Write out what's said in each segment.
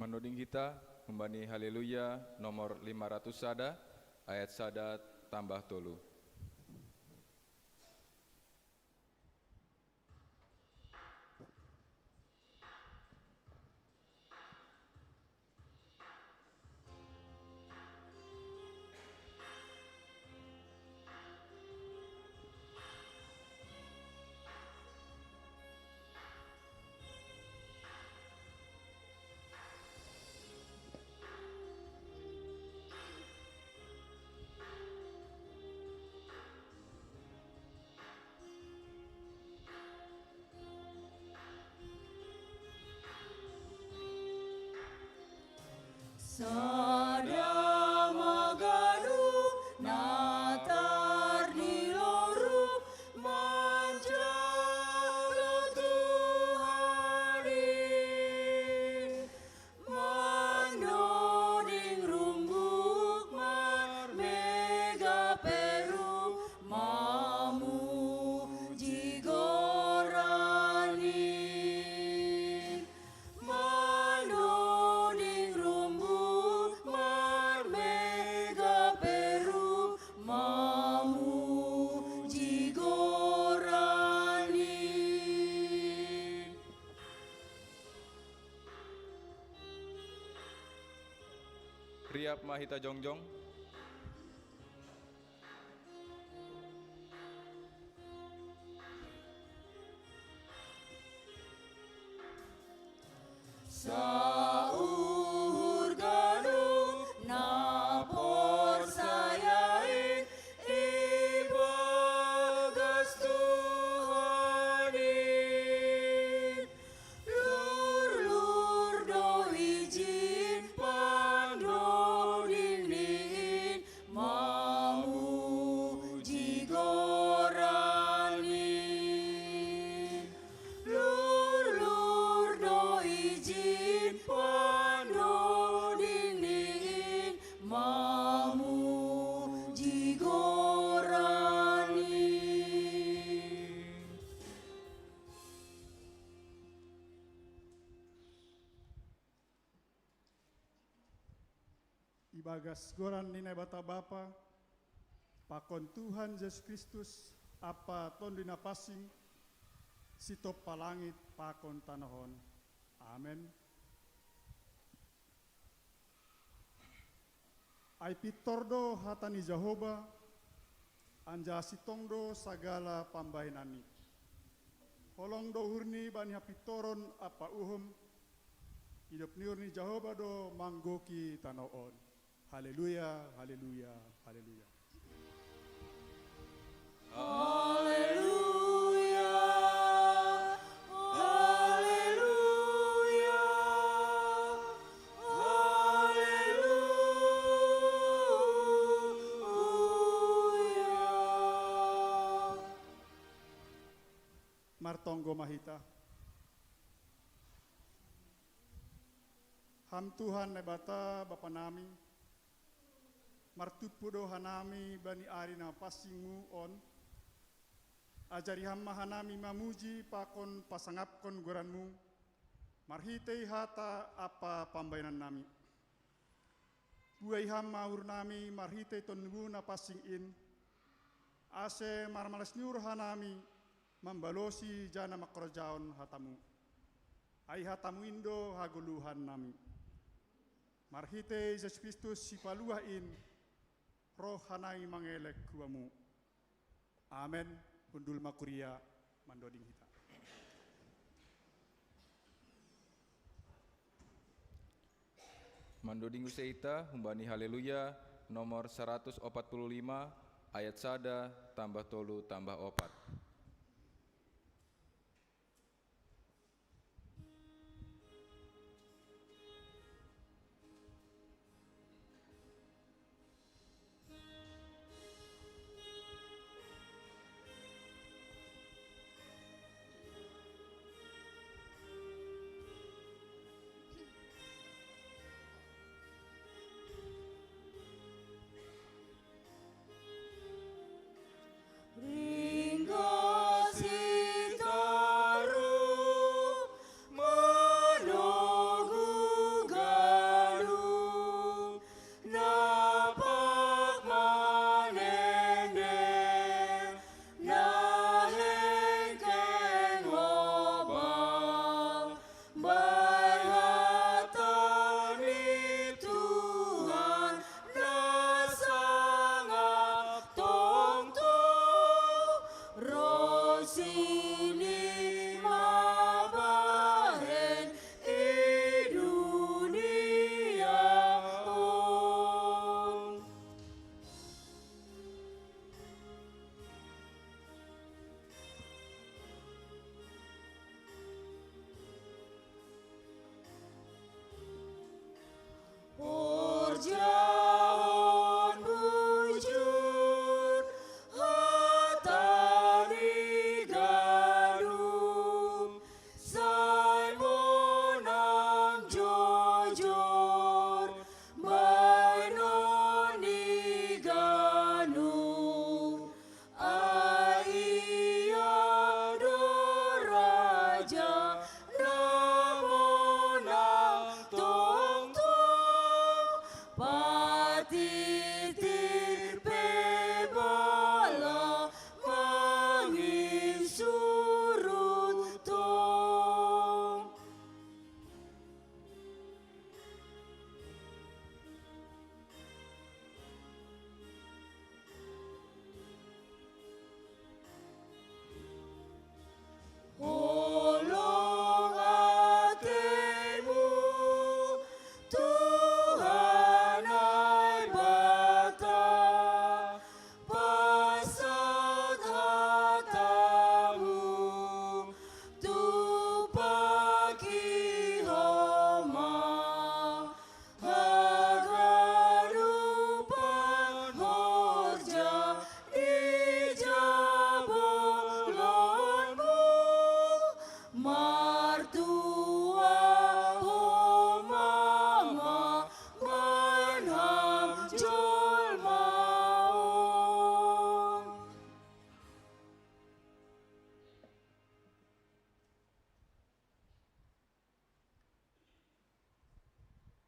Menuding kita membani haleluya nomor 500 sada, ayat sada tambah tolu. Sada magalu natar di loru manjaga Tuhari manoding rumbuk marmega peru mamu jigorani manoding rumbuk marmega peru mamu jigorani. Riap mahita jongjong. Saur galuh napor sayai ibagas Tuhanin lur do izin pandoding niin mamu jigorani lur do izin pandoding niin mamu jigorani. Ibagas goran nina bata bapa, pakon Tuhan Yesus Kristus, apa ton dina pasing, sitop palangit pakon tanahon. Amen. Ai pitordo hatani Jehovah, anja sitongdo sagala pambahinani. Holong do hurni bani hapitoron apa uhum, hidup niurni Jehovah do manggoki tanaon. Haleluya, haleluya, haleluya. Haleluya, haleluya, haleluya. Martonggo mahita. Ham Tuhan nebata Bapa nami, martupudo hanami bani arina pasingmu on, ajari hamma hanami mamuji pakon pasangapkon goranmu, marhitei hata apa pambainan nami. Buai hamma urnami marhitei tonbuna pasing in, ase marmalas nyur hanami, membalosi jana makrojaon hatamu. Ai hatamu indo haguluhan nami. Marhite Yesus Kristus sipaluain roh hanai mangelek kuamu. Amen. Hundul makuria mandoding kita. Mandoding useita humbani haleluya nomor 145, ayat sada tambah tolu tambah opat. Ringo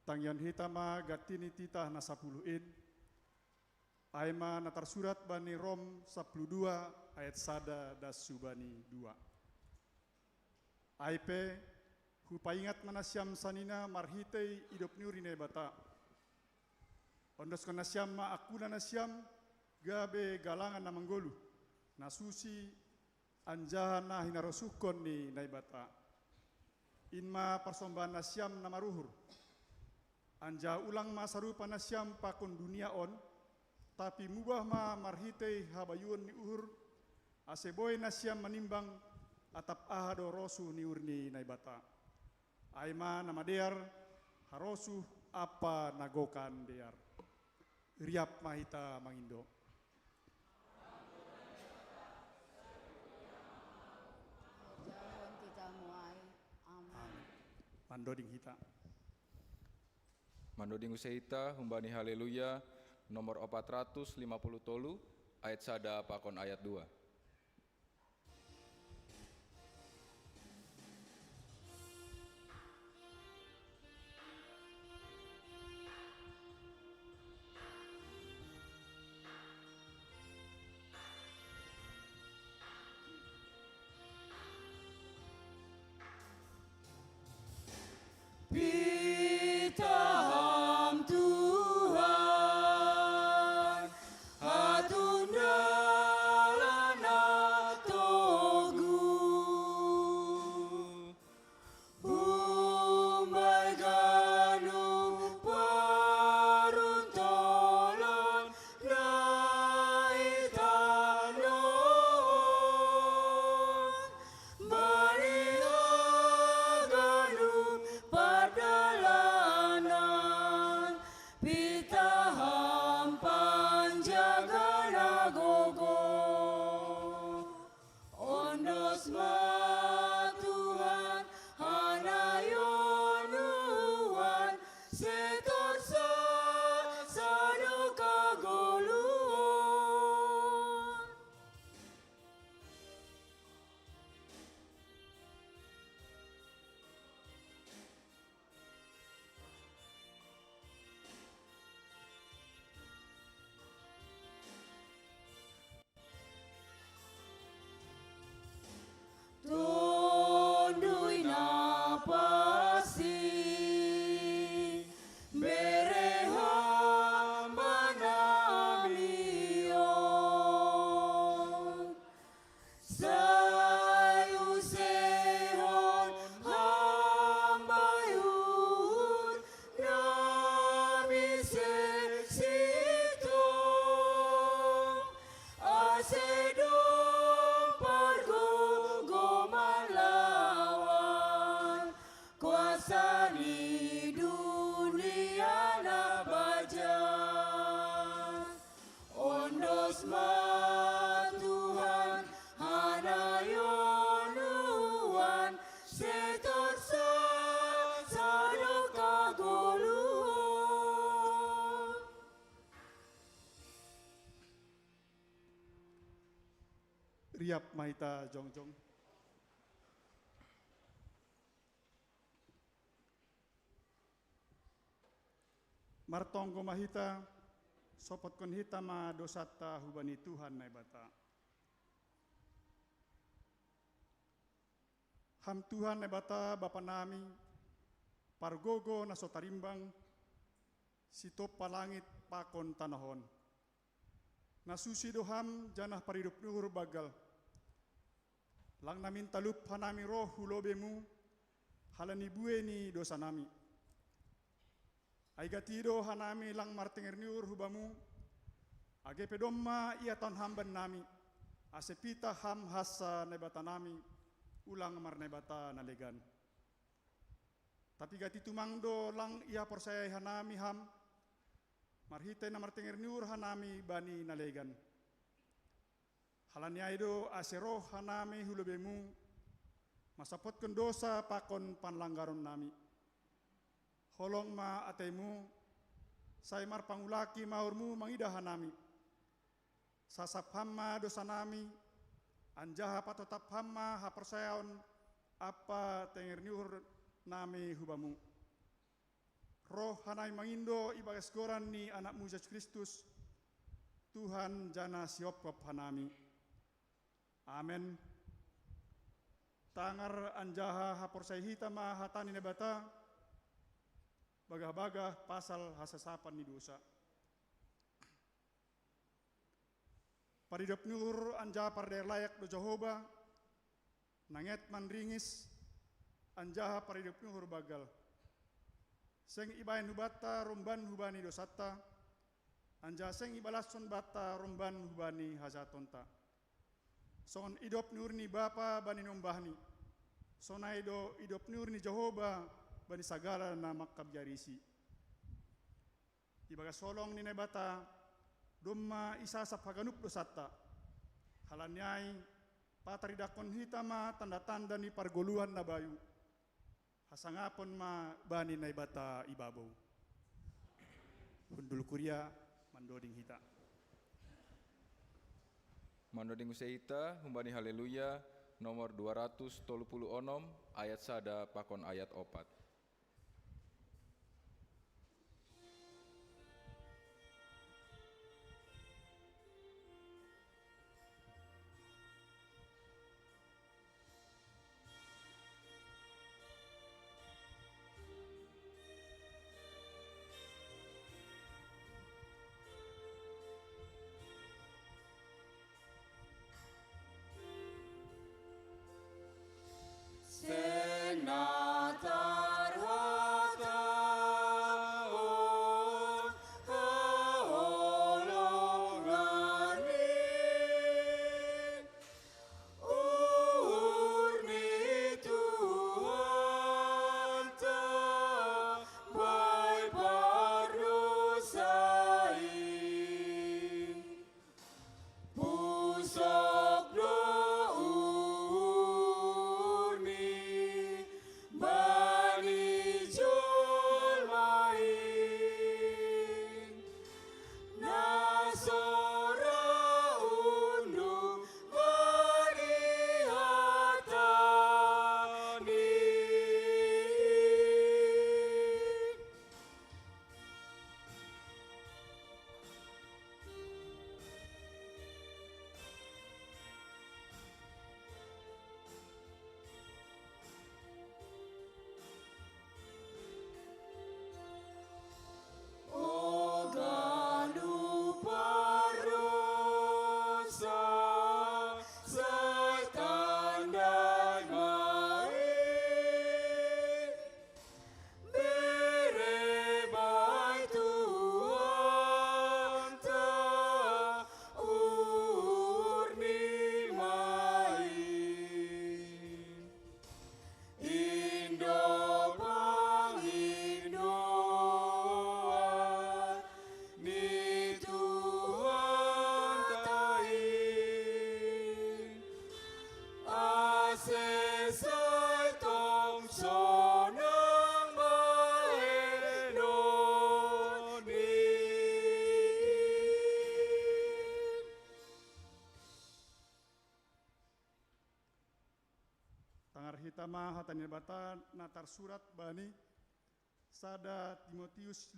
Tangyan hitama gatini titah na 10 Aima natar surat bani Rom 12 ayat sada das subani 2. Aipe hupaingat manasyam sanina marhitei idop niurine bata. Ondos kanasyam ma akuna nasyam gabe galangan na manggolu. Nasusi anjahan na hinarosukon ni naibata. Inma persembahan nasyam na maruhur. Anja ulang ma sarupa nasyam pakun dunia on, tapi mubah ma marhitei habayuan ni uhur, aseboy nasyam manimbang atap ahado rosu ni urni naibata. Aima nama dear harosu apa nagokan dear. Riap mahita mangindo. Jahon kita muai. Amin. Mandoding hita. Mandoding useita humbani haleluya nomor 450 tolu ayat sada pakon ayat 2. Pitaham Tuhan, hatundalan atogu, umay ganu paruntolon na itanon, manihaganu padalanan, pitaham panjagana gogo, ondos ma Tuhan hanayonuan, setorsa saduka goluon. Tondui napasi bereham manamion, sayu sehon hambayun nami sesito asedong pargogo malawan, kuasa di dunia nabajan, ondos ma Tuhan hanayonuan, setorsa saduka goluon. Riap mahita jongjong. Martonggo mahita sopot kon hita ma dosata hubani Tuhan naibata. Ham Tuhan naibata Bapa nami pargogo na sotarimbang sitop palangit pakon tanahon. Nasusi doham janah paridup nuhur bagal. Lang namin talup hanami roh hulobemu halani bue ni dosa nami. Ai gatido hanami lang martinger niur hubamu. Age pedomma ia ton hamban nami. Asepita ham hasa nebata nami ulang mar nebata nalegan. Tapi gati tumangdo lang ia persayai hanami ham. Marhite na martinger niur hanami bani nalegan. Halani aido aseroh hanami hulobemu masapot dosa pakon panlanggaron nami. Holong ma atemu, saimar pangulaki maurmu mangidahan nami. Sasap hamma dosa nami, anjaha patotap hamma hapersayaon apa tenger niur nami hubamu. roh hanai mangindo ibagas goran ni anakmu Yesus Kristus, Tuhan jana siopkop hanami. Amen. Tangar anjaha haporsai hitama hatani nebata, bagah-bagah pasal hasasapan ni dosa. Paridop nur anjaha parder layak do Jehovah, nanget manringis anjaha paridop nur bagal. Seng ibain hubata rumban hubani dosata, anjaha seng ibalason bata rumban hubani hazatonta. Son idop nurni Bapa bani nombahni, sonaido idop nurni Jehovah bani sagala nama kabjarisi. Ibaga solong ni nebata, domma isasap haganup dosata, halanyai pataridakon hitama tanda-tanda ni pargoluhan na bayu, hasangapon ma bani na ibata ibabaw. Hundul kuria mandoding hita. Mandoding useita humbani haleluya nomor 236 ayat sada pakon ayat 4. Senatar hata haolongani urni Tuhan ta bai parusai pusok do Hitama hatani bata natar surat bani sada Timotius 5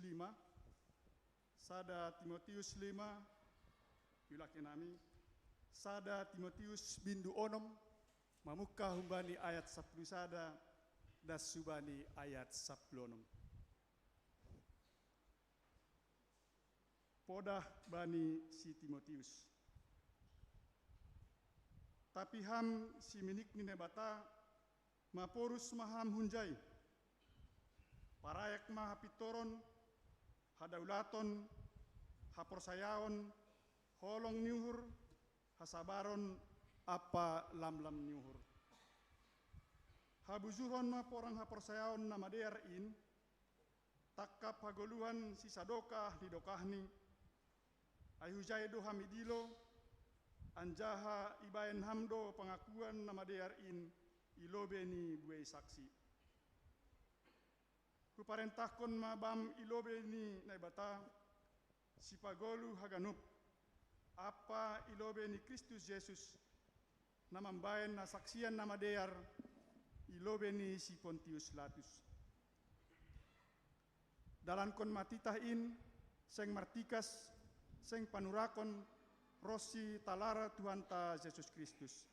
yulaki nami sada Timotius bindu onom mamuka humbani ayat 10 sada das subani ayat 10. Podah bani si Timotius. Tapi ham si minik ni nebata maporus maham hunjai. Parayak ma hapitoron, hadaulaton, haporsayaon, holong nyuhur, hasabaron, apa lam-lam nyuhur. Habuzuron ma porang haporsayaon nama dearin, takap hagoluhan si sadokah di dokahni, ayhujaido hamidilo, anjaha ibaen hamdo pengakuan nama dearin, ilobeni buai saksi. Kuparentahkon mabam ilobeni naibata, sipagolu haganup, apa ilobeni Kristus Yesus, namambayan na saksian nama dear, ilobeni si Pontius Latus. dalan kon matitahin seng martikas seng panurakon rosi talara Tuhan ta Yesus Kristus.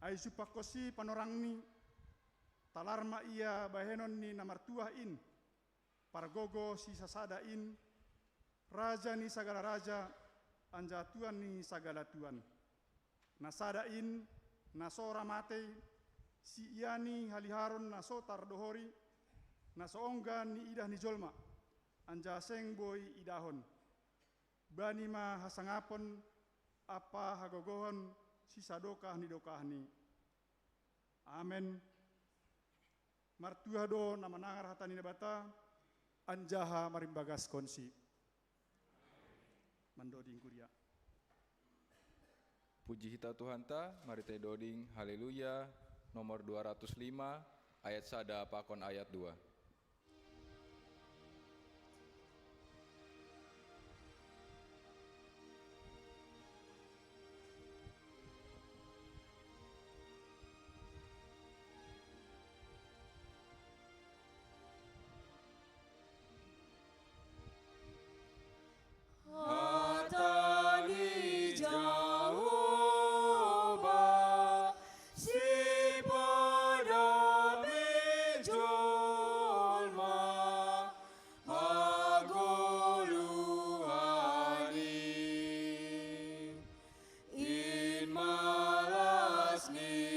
Ai supakosi panorangni talarma ia bahenon ni namartuahin pargogo si sasadain raja ni sagala raja anja Tuhan ni sagala Tuhan. Nasadain nasora matei si iani haliharon naso tardohori nasoongga ni idah ni jolma anja seng boy idahon bani ma hasangapon apa hagogohon sisa dokah ni amen. Martua do nama nangar hatani bata anjaha marimbagas konsi mandoding kuria. Puji hita Tuhan ta, mari te doding haleluya nomor 205 ayat 1 pakon ayat 2. Hatani Jehovah, si padami jolma, hagoluhani, in malas ni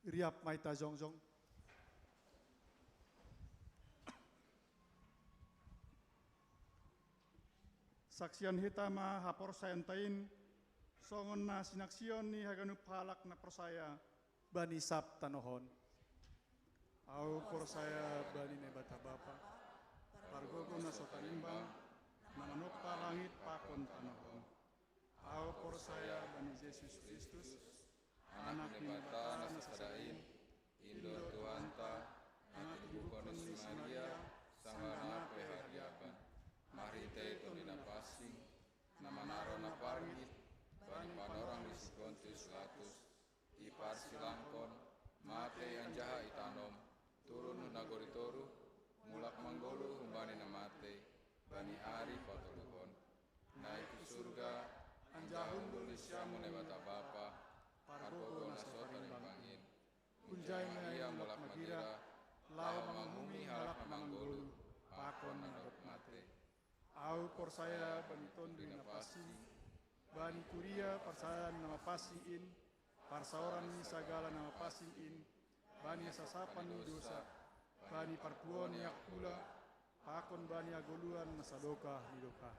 riap maita zongjong. Saksian hitama hapor sayantain songon na sinaksion ni haganup halak na persaya bani sab tanohon. Au persaya bani nebata bapa pargogo na sotanimbang namanokpa langit pakon tanohon. Au persaya bani Yesus Kristus anak nebata na sasadain Indo Tuhan ta anak ibukon ni Maria sanggana pehariapan. Mari te tolina pasing, nama naro na pargit, bani panorang di Pontius Pilatus, ipar silangkon, mate anjaha itanom, turun nagori toru, mulak manggolu humbani na mate, bani ari patoluhon, naik ke surga, anjahun dulisya munebata bapa, pargogo nasota rimpangin, unjai Maria mulak magira, lau mangumi halak manggolu, pakon ngadok mate. Au persaya banton dina pasing, bani kuria persaya nama pasingin, parsaoran ni sagala nama pasingin, bani sasapan ni dosa, bani parpuon yak pula, pakon bani agoluan masadoka hidoka.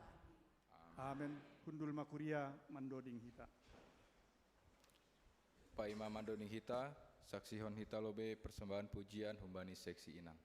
Amen. Kundul makuria mandoding hita. Paima mandoding hita, saksihon hita lobe persembahan pujian humbani seksi inang.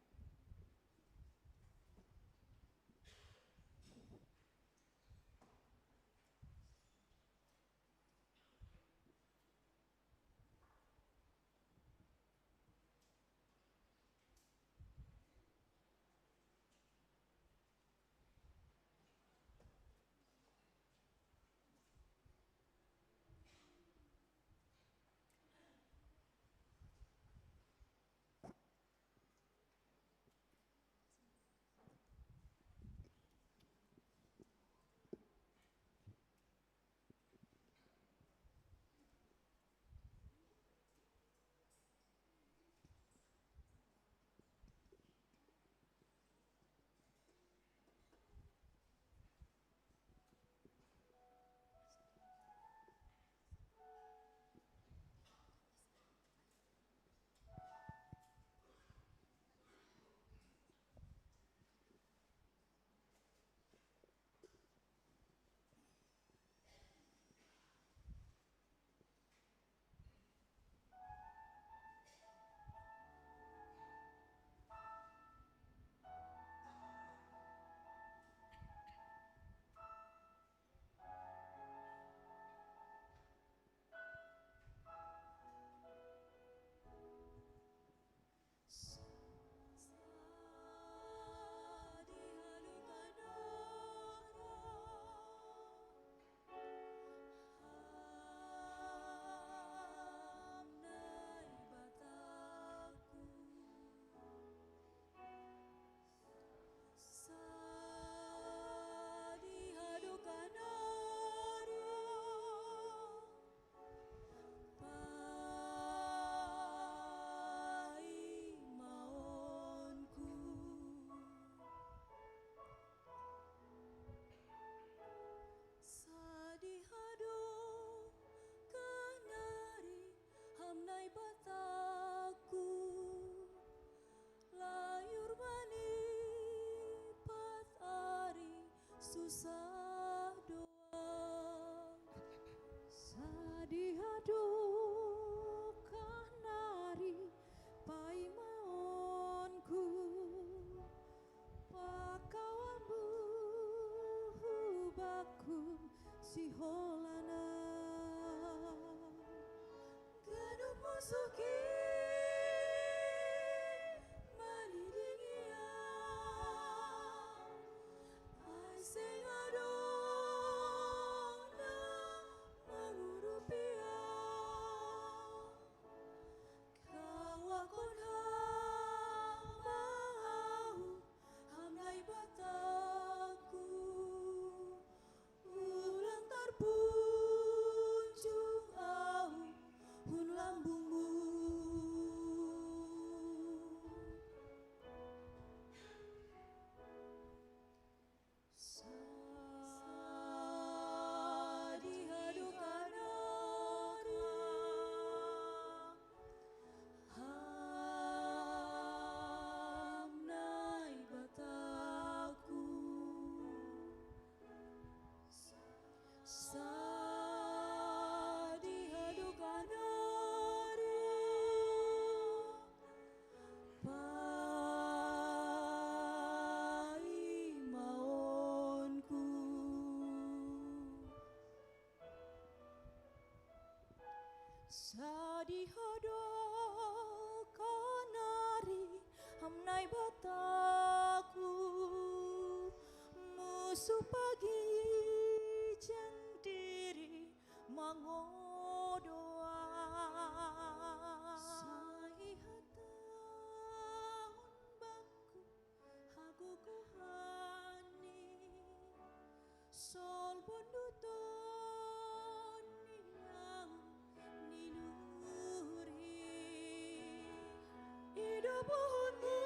hamnai bataku musuh pagi jendiri mangodoa sai hatahon baku haguku hani sol bonduton nilang niluri ida pohonmu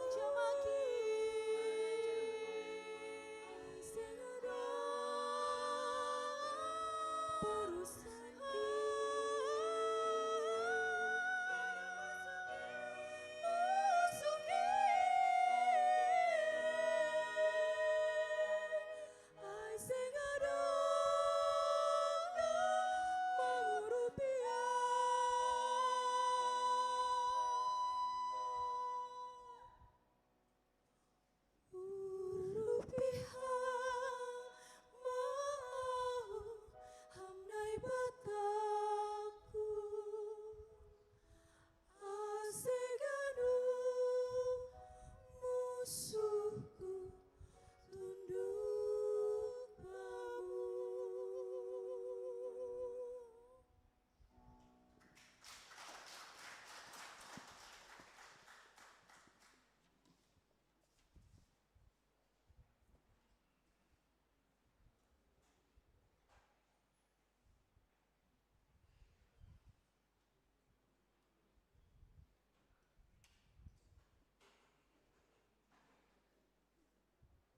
jamaki sengada porusanti masuki ai sengada mangurupia Rupiah mau hamnai bataku aseganu musuhku tunduk pamu.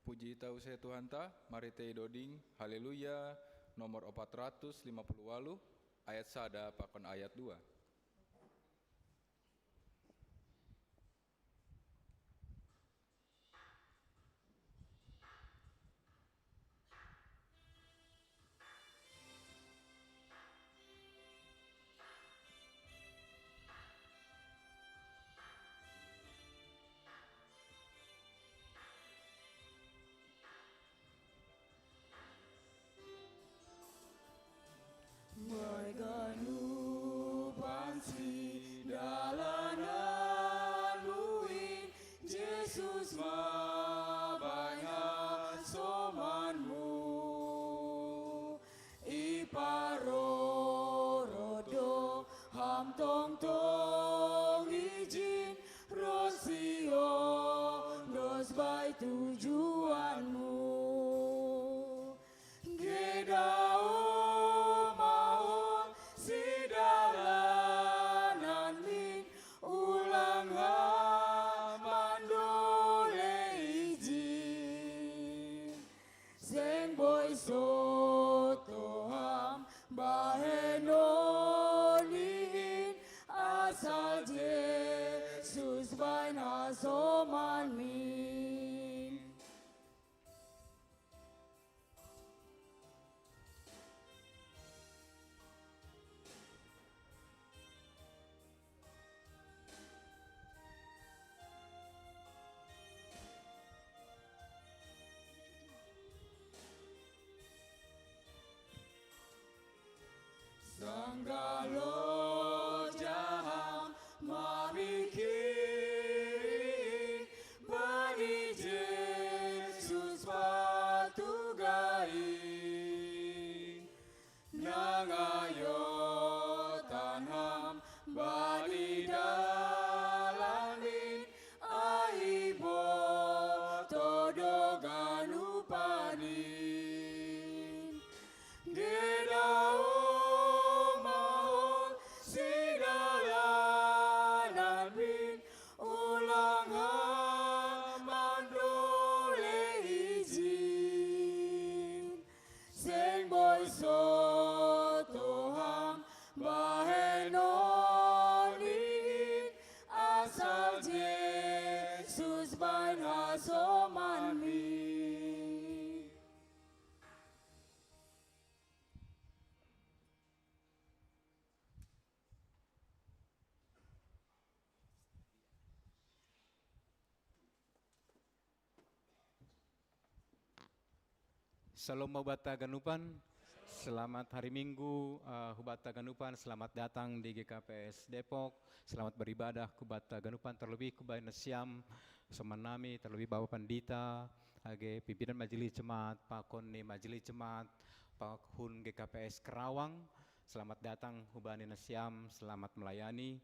Puji tau se Tuhan ta, mari tei doding, haleluya, nomor 458, ayat sada pakon ayat 2. Marganu pansi dalanan luin Yesus mabanya somanmu iparorodo ham tong tong izin rosio dos by tujuanmu gedao sidalanan min ulang mandole izin seng boy soto ham bahenolin asal Yesus bain hasoman min. Sanggalo jaham mamikiri bani Yesus patugai nangayo tanham bani dalamin aibo todogan upanin gedao sotoham bahenolin asal Yesus bain hasoman min. Salom mabata ganupan, Selamat hari Minggu, Hubata Ganupan, selamat datang di GKPS Depok. Selamat beribadah Hubata Ganupan, terlebih Kubaina Siam, Semanami, terlebih Bapak Pandita, pimpinan Majelis Jemaat, Pak Koni Majelis Jemaat, Pak Hun GKPS Kerawang. Selamat datang Hubani Siam, selamat melayani.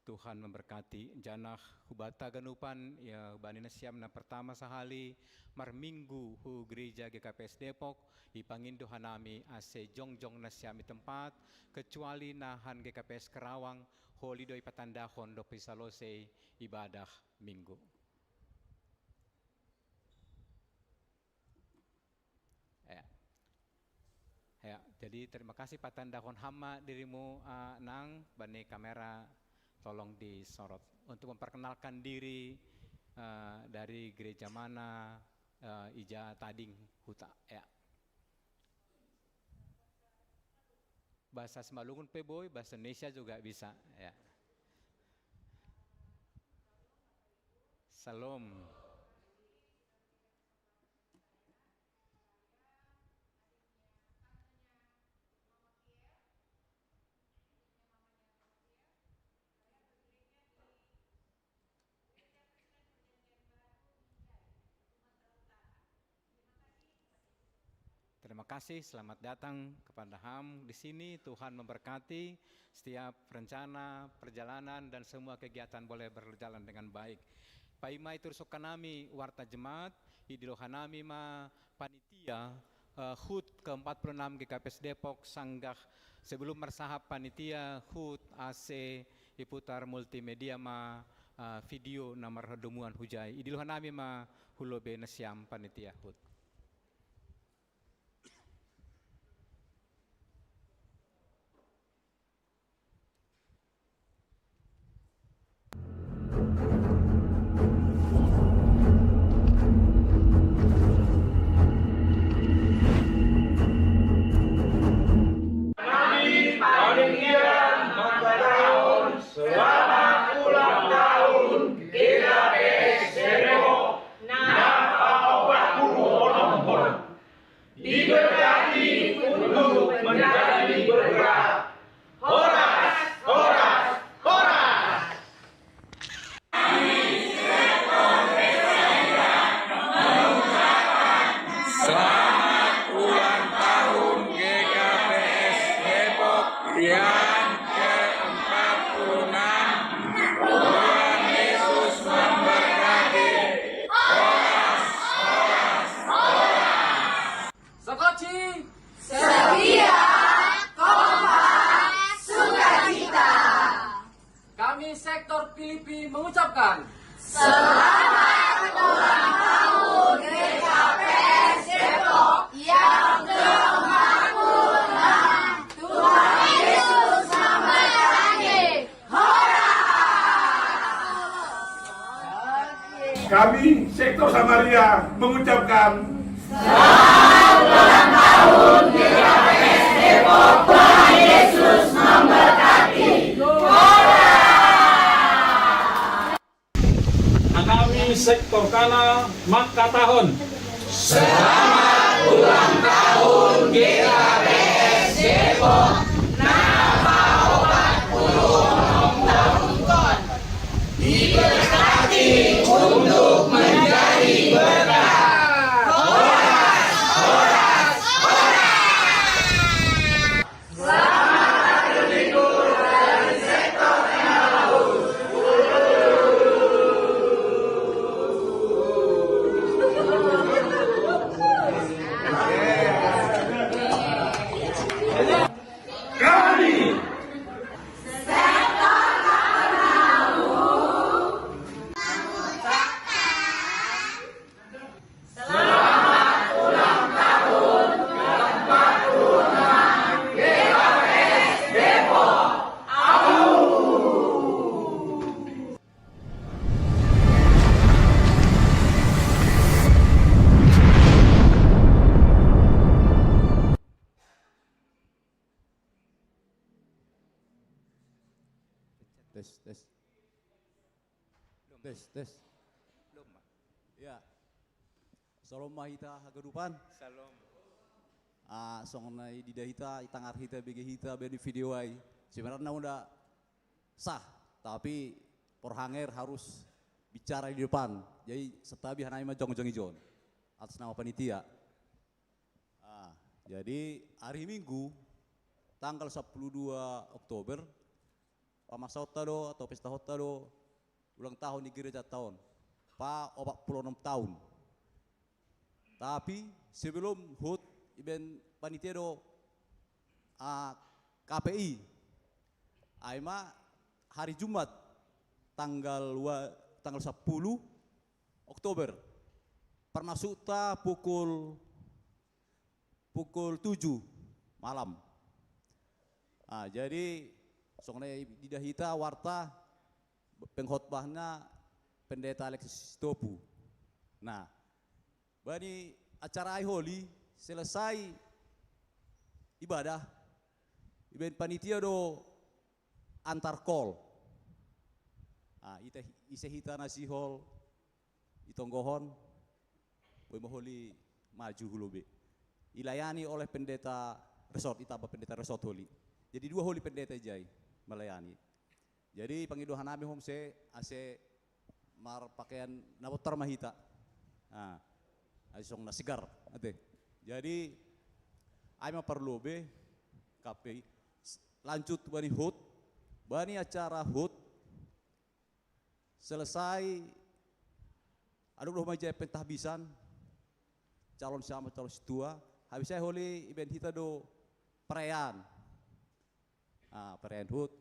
Tuhan memberkati janah Hubata Ganupan ya Hubani Siam na pertama sahali mar minggu hu gereja GKPS Depok ipangin hanami ase jongjong na siam tempat kecuali nahan GKPS Kerawang holiday patandahon do pisalose ibadah minggu. Ya, jadi terima kasih patandahon hama dirimu nang bani kamera tolong disorot untuk memperkenalkan diri dari gereja mana Ija Tading Huta ya. Bahasa Semalungun Peboy, bahasa Indonesia juga bisa ya. Salam. Terima kasih, selamat datang kepada HAM di sini. Tuhan memberkati setiap rencana, perjalanan dan semua kegiatan boleh berjalan dengan baik. Paimai tursukanami warta jemaat, idilohanami ma panitia HUT ke-46 GKPS Depok Sanggah sebelum mersahap panitia HUT AC iputar multimedia ma video nomor dumuan hujai. Idilohanami ma hulobe nasiam panitia HUT. Sektor Filipi mengucapkan Selamat ulang tahun GKPS Depok yang ke-46. Tuhan Yesus memberkati. Hora! Kami Sektor Samaria mengucapkan Selamat ulang tahun GKPS Depok. Tuhan Yesus memberkati. Kami Sektor Kana Makatahon. Selamat ulang tahun GKPS Depok. Nama 46 tahun diberkati untuk menjadi berkat. Horas, horas, horas. Selamat hari Minggu dari Sektor Emmaus. Tes. Belum, Pak. Ya. Salam mahita hagadupan. Salam. song na idida hita, itangar hita, bigi hita, beni video ay. Sebenarnya udah sah, tapi porhanger harus bicara di depan. Jadi setabi hanai mah jong-jong ijon atas nama panitia. Jadi hari Minggu tanggal 12 Oktober pamasa hota do atau pesta hota do ulang tahun di gereja tahun pa 46 tahun. Tapi sebelum HUT event panitia do KPI aima hari Jumat tanggal 10 Oktober permasukta pukul 7 malam. Jadi soalnya didahita warta pengkhotbahnya pendeta Alexis Topu. Nah, bani acara Holy selesai ibadah, event panitia do antar call. Ise hita nasi hall itonggohon, boy maholi maju hulubi. Ilayani oleh pendeta resort, itaba pendeta resort Holy. Jadi 2 Holy pendeta jai melayani. Jadi pangiduhan namin homse ase mar pakaian nabotar mahita. Asong nasigar ate. Jadi ay perlu be KPI lanjut bani HUT, bani acara HUT selesai ada rumah jaya pentahbisan calon sama calon situa habis saya Holy event kita do perayaan perayaan HUT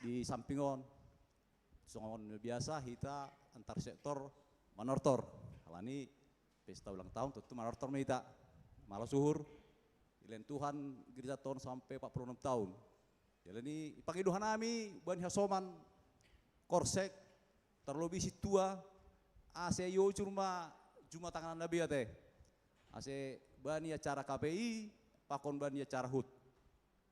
di sampingon songon biasa kita antar sektor manortor alani pesta ulang tahun tentu manortor kita malah suhur ilen Tuhan gereja tahun sampai 46 tahun jadi ini pangiduhan nami ban hasoman korsek terlebih situa ase yo cuma tangan nabi ate ase bani acara KPI pakon bani acara HUT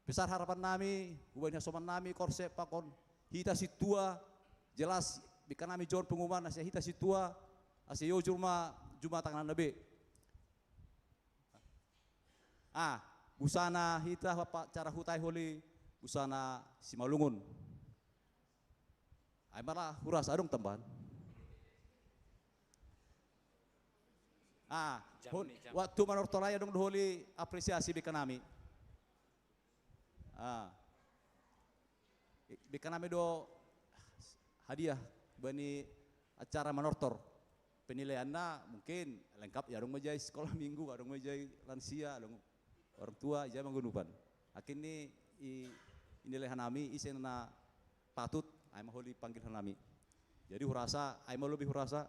besar harapan nami bani hasoman nami korsek pakon hita situa jelas bikan nami jor pengumuman ase hita situa ase yo cuma tangan nabi busana hita cara hutai Holy busana Simalungun ay malah huras adong tambahan waktu manortoraya dong Holy apresiasi bikan nami bikan nami do hadiah bani acara manortor penilaiannya mungkin lengkap ya dong majai sekolah minggu dong majai lansia dong orang tua aja menggunupan akhirnya inilah nami isena patut ay Holy panggil nami jadi hurasa ay lebih hurasa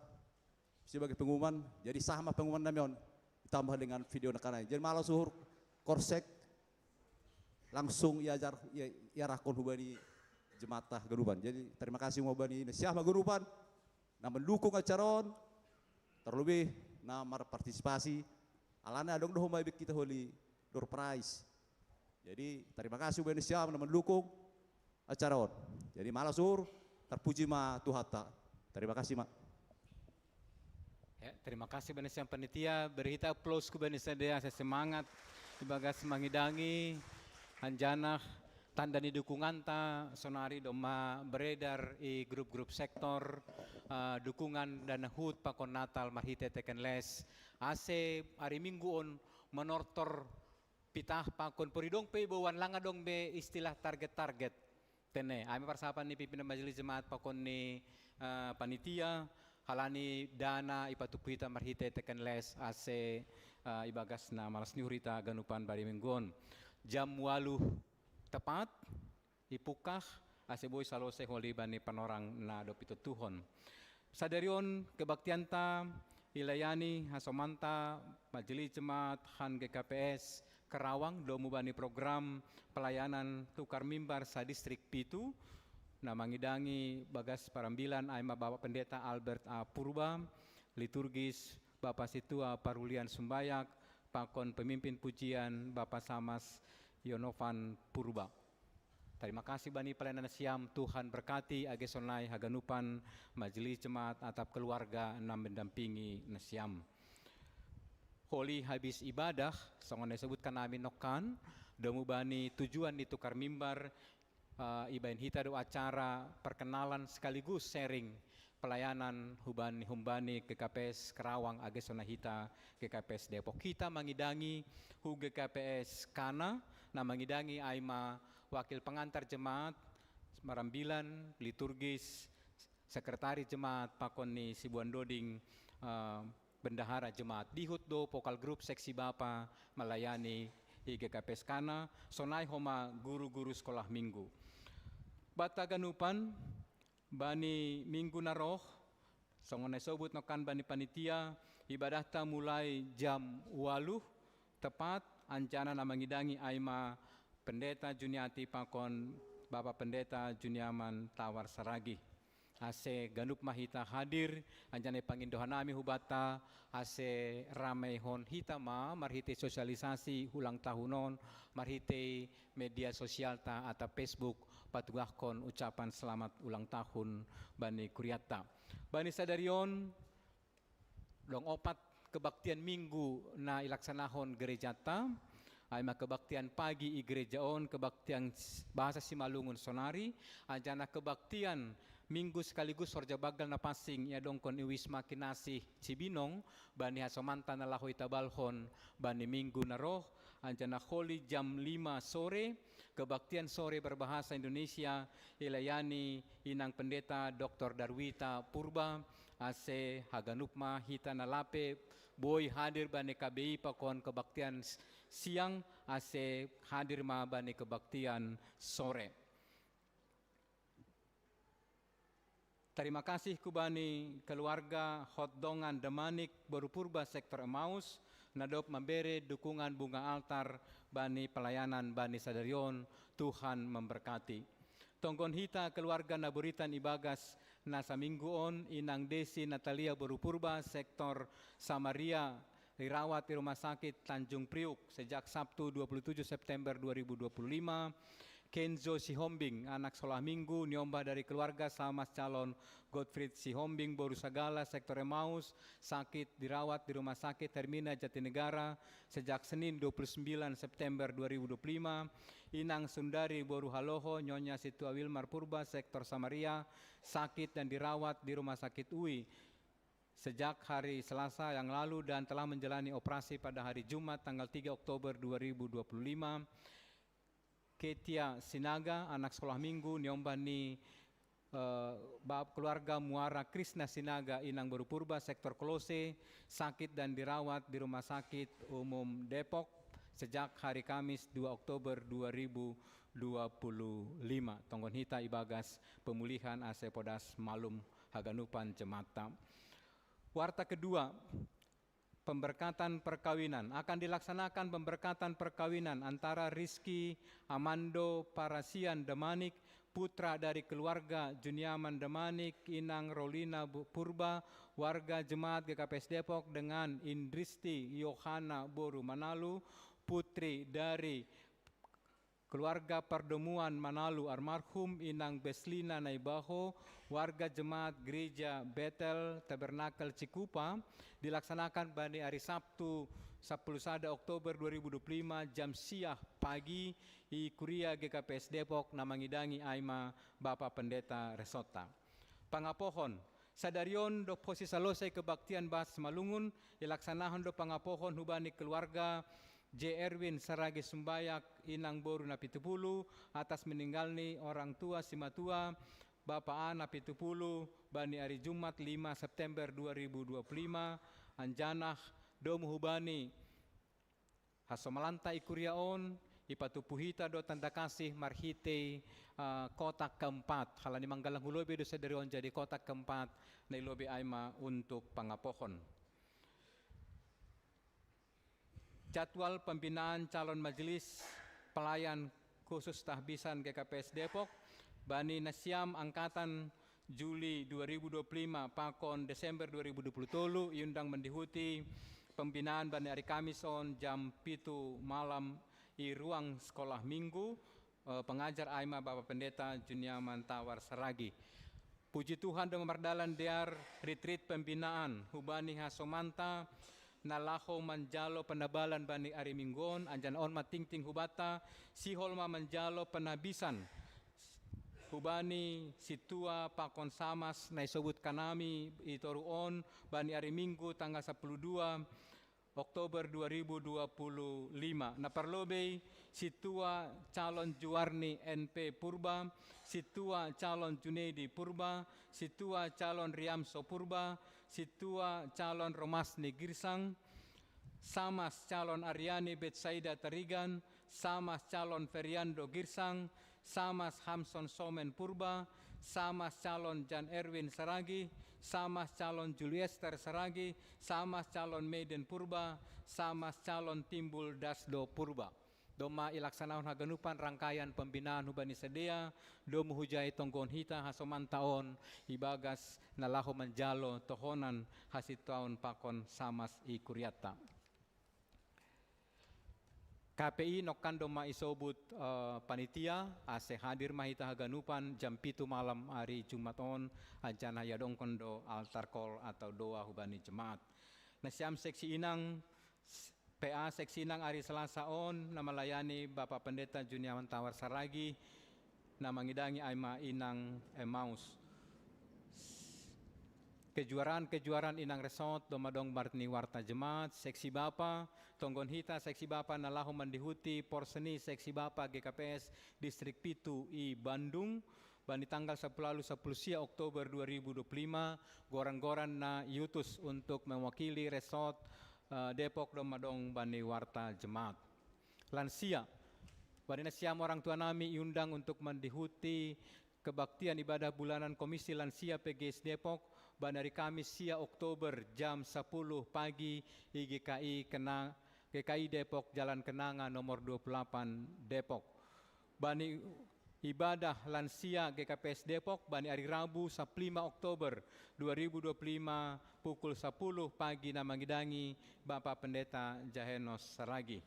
sebagai pengumuman jadi sama pengumuman nami ditambah dengan video nakanai jadi malah suhur korsek langsung ya rakon hubani jematah geruban jadi terima kasih hubani siapa geruban na mendukung acaron terlebih namar partisipasi alana dong doh maibik kita Holy door prize jadi terima kasih hubani siapa na mendukung acaron jadi malah suhur terpuji ma Tuhata terima kasih mak. Ya, terima kasih Banesiam panitia, beri kita aplaus ke Banesiam dia, saya semangat, ibagas mangidangi, hanjanah, tanda ni dukungan ta, sonari doma beredar i grup-grup sektor, dukungan dan HUT pakon Natal marhite teken les, ase hari Minggu on menortor pitah pakon puridong pe bawan langa dong be istilah target-target, tene, kami persahapan ni pimpinan majelis jemaat pakon ni panitia, halani dana ipatupuita marhite teken les ase ibagas na malas niurita ganupan bari minggon jam 8 tepat ipukah ase boy salose Holy bani panorang na dopito tuhon sadarion kebaktianta ilayani hasomanta majelis jemaat han GKPS Karawang domu bani program pelayanan tukar mimbar sa distrik Pitu na mangidangi bagas parambilan ay Bapak Pendeta Albert A. Purba, liturgis Bapak Situa Parulian Sumbayak, pakon pemimpin pujian Bapak Samas Yonovan Purba. Terima kasih bani pelayanan siam, Tuhan berkati agesonai haganupan majelis jemaat atap keluarga enam mendampingi nasiam. Holi habis ibadah, songon disebutkan namin nokan, domu bani tujuan ditukar mimbar, ibain hita do acara perkenalan sekaligus sharing pelayanan humbani GKPS Karawang Agesona Hita GKPS Depok. Kita mengidangi hu GKPS Kana, na mengidangi aima wakil pengantar jemaat, marambilan, liturgis, sekretaris jemaat, pakoni Sibuan Doding, bendahara jemaat. Dihut do pokal grup seksi bapa melayani GKPS Kana, sonai homa guru-guru sekolah minggu. Bata ganupan, bani minggu naroh, songonai sobut nokan bani panitia, ibadah ta mulai jam 8 tepat, ancana na mengidangi aima pendeta Juniati pakon Bapak Pendeta Juniaman Tawar Saragi. Ase ganup mahita hadir, anjane pangindohan nami hubata, ase ramai hon hita marhite sosialisasi ulang tahunon, marhite media sosial ta atau Facebook, patugahkon ucapan selamat ulang tahun bani kuriata. Bani sadarion, dong opat kebaktian minggu na ilaksanahon gereja ta, aima kebaktian pagi i gerejaon, kebaktian bahasa Simalungun Sonari, anjana kebaktian minggu sekaligus sorja bagal na pasing ya dongkon iwisma kinasih Cibinong, bani hasomanta na lahoy tabalhon, bani minggu na roh, anjana holi jam 5 sore, kebaktian sore berbahasa Indonesia, ilayani inang pendeta Dr. Darwita Purba, ase haganupma hita nalape, boy hadir bani KBI pakon kebaktian siang, ase hadir ma bani kebaktian sore. Terima kasih kubani keluarga Hotdongan Demanik Baru Purba sektor Emmaus, nadop memberi dukungan bunga altar bani pelayanan bani sadarion, Tuhan memberkati. Tonggon hita keluarga Naburitan Ibagas nasa mingguon inang Desi Natalia Baru Purba sektor Samaria dirawat di Rumah Sakit Tanjung Priuk sejak Sabtu 27 September 2025. Kenzo Sihombing, anak sekolah minggu, nyomba dari keluarga Samas calon Godfried Sihombing, Boru Sagala, sektor Emmaus, sakit dirawat di Rumah Sakit Hermina Jatinegara sejak Senin 29 September 2025. Inang Sundari Boru Haloho, Nyonya Situa Wilmar Purba, sektor Samaria, sakit dan dirawat di Rumah Sakit UI sejak hari Selasa yang lalu dan telah menjalani operasi pada hari Jumat tanggal 3 Oktober 2025. Ketia Sinaga, anak sekolah minggu, nyombani keluarga Muara Krishna Sinaga, Inang Baru Purba, sektor Kolose, sakit dan dirawat di Rumah Sakit Umum Depok sejak hari Kamis 2 Oktober 2025. Tonggon hita Ibagas, pemulihan ase Podas Malum Haganupan Jemata. Warta kedua, pemberkatan perkawinan. Akan dilaksanakan pemberkatan perkawinan antara Rizky Amando Parasian Demanik, putra dari keluarga Juniaman Demanik, Inang Rolina Purba, warga jemaat GKPS Depok, dengan Indristi Yohana Boru Manalu, putri dari keluarga Perdemuan Manalu almarhum Inang Beslina Naibaho, warga jemaat gereja Bethel Tabernakel Cikupa, dilaksanakan pada hari Sabtu 10 Oktober 2025 jam siah pagi di Kuria GKPS Depok namangidangi aima Bapak Pendeta Resota. Pangapohon sadarion do posisi selesai kebaktian Bas Malungun dilaksanakan do pangapohon hubani keluarga J. Erwin Saragi Sumbayak Inang Boru Napitupulu atas meninggalnya orang tua Simatua Bapak Ana Pitupulu bani hari Jumat 5 September 2025 anjanah domu hubani hasomalanta ikuriaon ipatupuhita do tanda kasih marhite kotak keempat halani manggalang hulobe do sadarion jadi kotak keempat na ilobe aima untuk pangapohon. Jadwal pembinaan calon majelis pelayan khusus tahbisan GKPS Depok bani Nasiam angkatan Juli 2025 pakon Desember 2023 iundang mendihuti pembinaan bani hari Kamis on jam 7 malam di ruang sekolah minggu pengajar aima Bapak Pendeta Juniaman Tawar Saragi. Puji Tuhan dan memardalan diar retreat pembinaan hubani hasomanta nalaho manjalo penabalan bani ari minggon anjana on matingting hubata sihol ma manjalo penabisan hubani situa pakon samas na isobut kanami itoruon bani ari minggu tanggal 12 Oktober 2025. Na parlobey situa calon Juwarni NP Purba, situa calon Junedi Purba, situa calon Riamso Purba, situa calon Romasni Girsang, samas calon Aryani Betsaida Tarigan, samas calon Feriando Girsang, samas Hamson Somen Purba, samas calon Jan Erwin Saragi, samas calon Juliester Saragi, samas calon Maiden Purba, samas calon Timbul Dasdo Purba. Doma ilaksanaon haganupan rangkaian pembinaan hubani sedea, domu hujai tonggon hita hasoman taon, ibagas nalaho manjalo tohonan hasit taon pakon samas i kuryata. KPI nokan doma isobut panitia ase hadir mahita haganupan jam 7 malam hari Jumat on anjana yadong kondo altar call atau doa hubani jemaat. Nasiam seksi inang PA seksi inang hari Selasa on na melayani Bapak Pendeta Juniawan Tawar Saragi na mangidangi aima inang Emmaus. Kejuaraan inang resort domadong Martini Warta Jemaat seksi Bapa Tonggon Hita seksi Bapa nalaho mandihuti porseni seksi Bapa GKPS Distrik Pitu i Bandung bani tanggal 10 Oktober 2025 goran-goran na yutus untuk mewakili resort Depok domadong bani Warta Jemaat. Lansia bani nasiam orang tua nami iundang untuk mandihuti kebaktian ibadah bulanan Komisi Lansia PGS Depok Bandari Kamis sia Oktober jam 10 pagi di GKI Depok Jalan Kenanga nomor 28 Depok. Bani ibadah lansia GKPS Depok bani hari Rabu 15 Oktober 2025 pukul 10 pagi na mangidangi Bapak Pendeta Jahenos Saragi.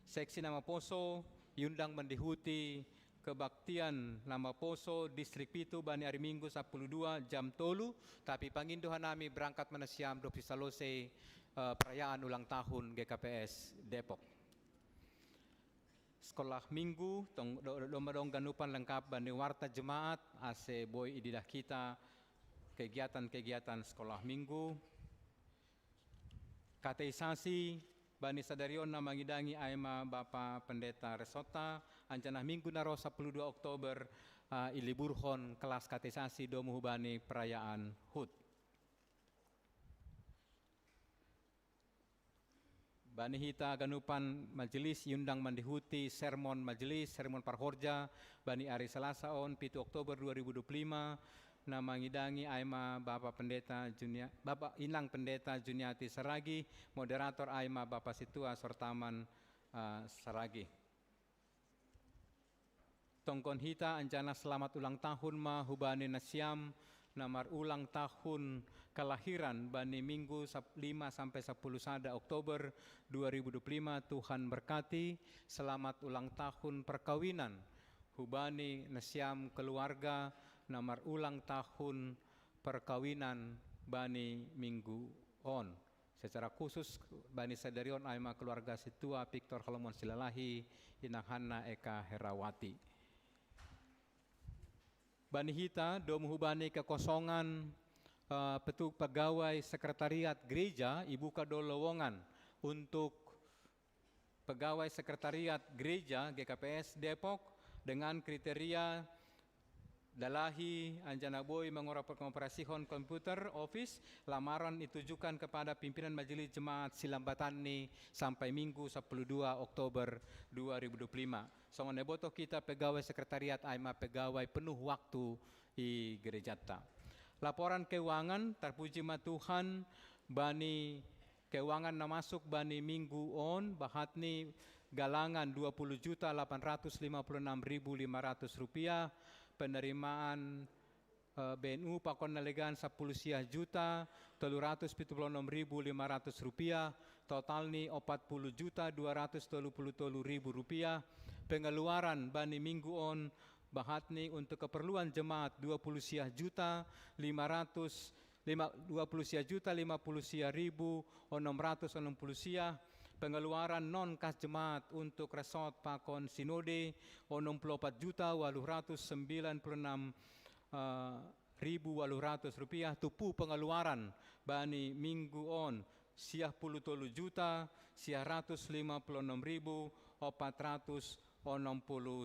Seksi nama Poso yundang mendihuti kebaktian nama Poso Distrik Pitu bani hari Minggu 12 jam tolu tapi panginduhan nami berangkat menasiam dopi salose perayaan ulang tahun GKPS Depok. Sekolah Minggu domadong ganupan lengkap bani Warta Jemaat ase boy ididah kita kegiatan-kegiatan sekolah Minggu. Kateisasi bani sadarion na mangidangi aima Bapa Pendeta Resota anjana Minggu naro 12 Oktober iliburhon kelas kateisasi domu hubani perayaan HUT. Bani hita ganupan majelis yundang mandihuti sermon majelis sermon parhorja bani hari Selasa on 7 Oktober 2025 na mangidangi aima Bapak Pendeta Bapak Inang Pendeta Juniati Saragi, moderator aima Bapak Situa Sortaman Saragi. Tongkon hita anjana selamat ulang tahun ma hubani nasiam namar ulang tahun kelahiran bani Minggu 5 sampai 10 sada Oktober 2025 Tuhan berkati. Selamat ulang tahun perkawinan hubani nasiam keluarga namar ulang tahun perkawinan bani Minggu on. Secara khusus bani sadarion aima keluarga Situa Victor Halomon Silalahi Inang Hanna Eka Herawati. Bani hita domu hubani kekosongan petuk pegawai sekretariat gereja ibuka do lowongan untuk pegawai sekretariat gereja GKPS Depok dengan kriteria dalahi anjana boy mengoperasihon komputer office. Lamaran ditujukan kepada pimpinan majelis jemaat Silambatani sampai Minggu 12 Oktober 2025. Songon neboto kita pegawai sekretariat aima pegawai penuh waktu di gerejata. Laporan keuangan terpuji ma Tuhan bani keuangan na masuk bani Minggu on bahatni galangan 20.856.500 rupiah. Penerimaan BNU pakon nalegan 10 juta 376.500 rupiah, total ni 40.233.000 rupiah. Pengeluaran bani Minggu on bahatni untuk keperluan jemaat 20 juta 500 20 sia juta 50 sia ribu 660 sia. Pengeluaran non kas jemaat untuk resort pakon sinode 64 juta 896 ribu 800 rupiah. Tupu pengeluaran bani minggu on sia 10 juta sia 156.460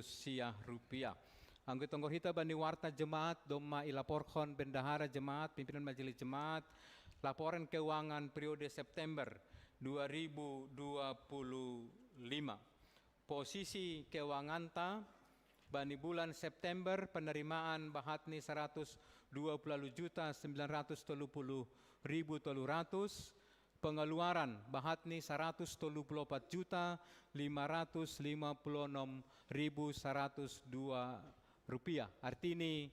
sia rupiah. Anggo tonggo hita bani warta jemaat doma ilaporkon bendahara jemaat pimpinan majelis jemaat laporan keuangan periode September 2025. Posisi keuangan ta bani bulan September penerimaan bahatni 120.930.300, pengeluaran bahatni 124.556.102 rupiah. Artini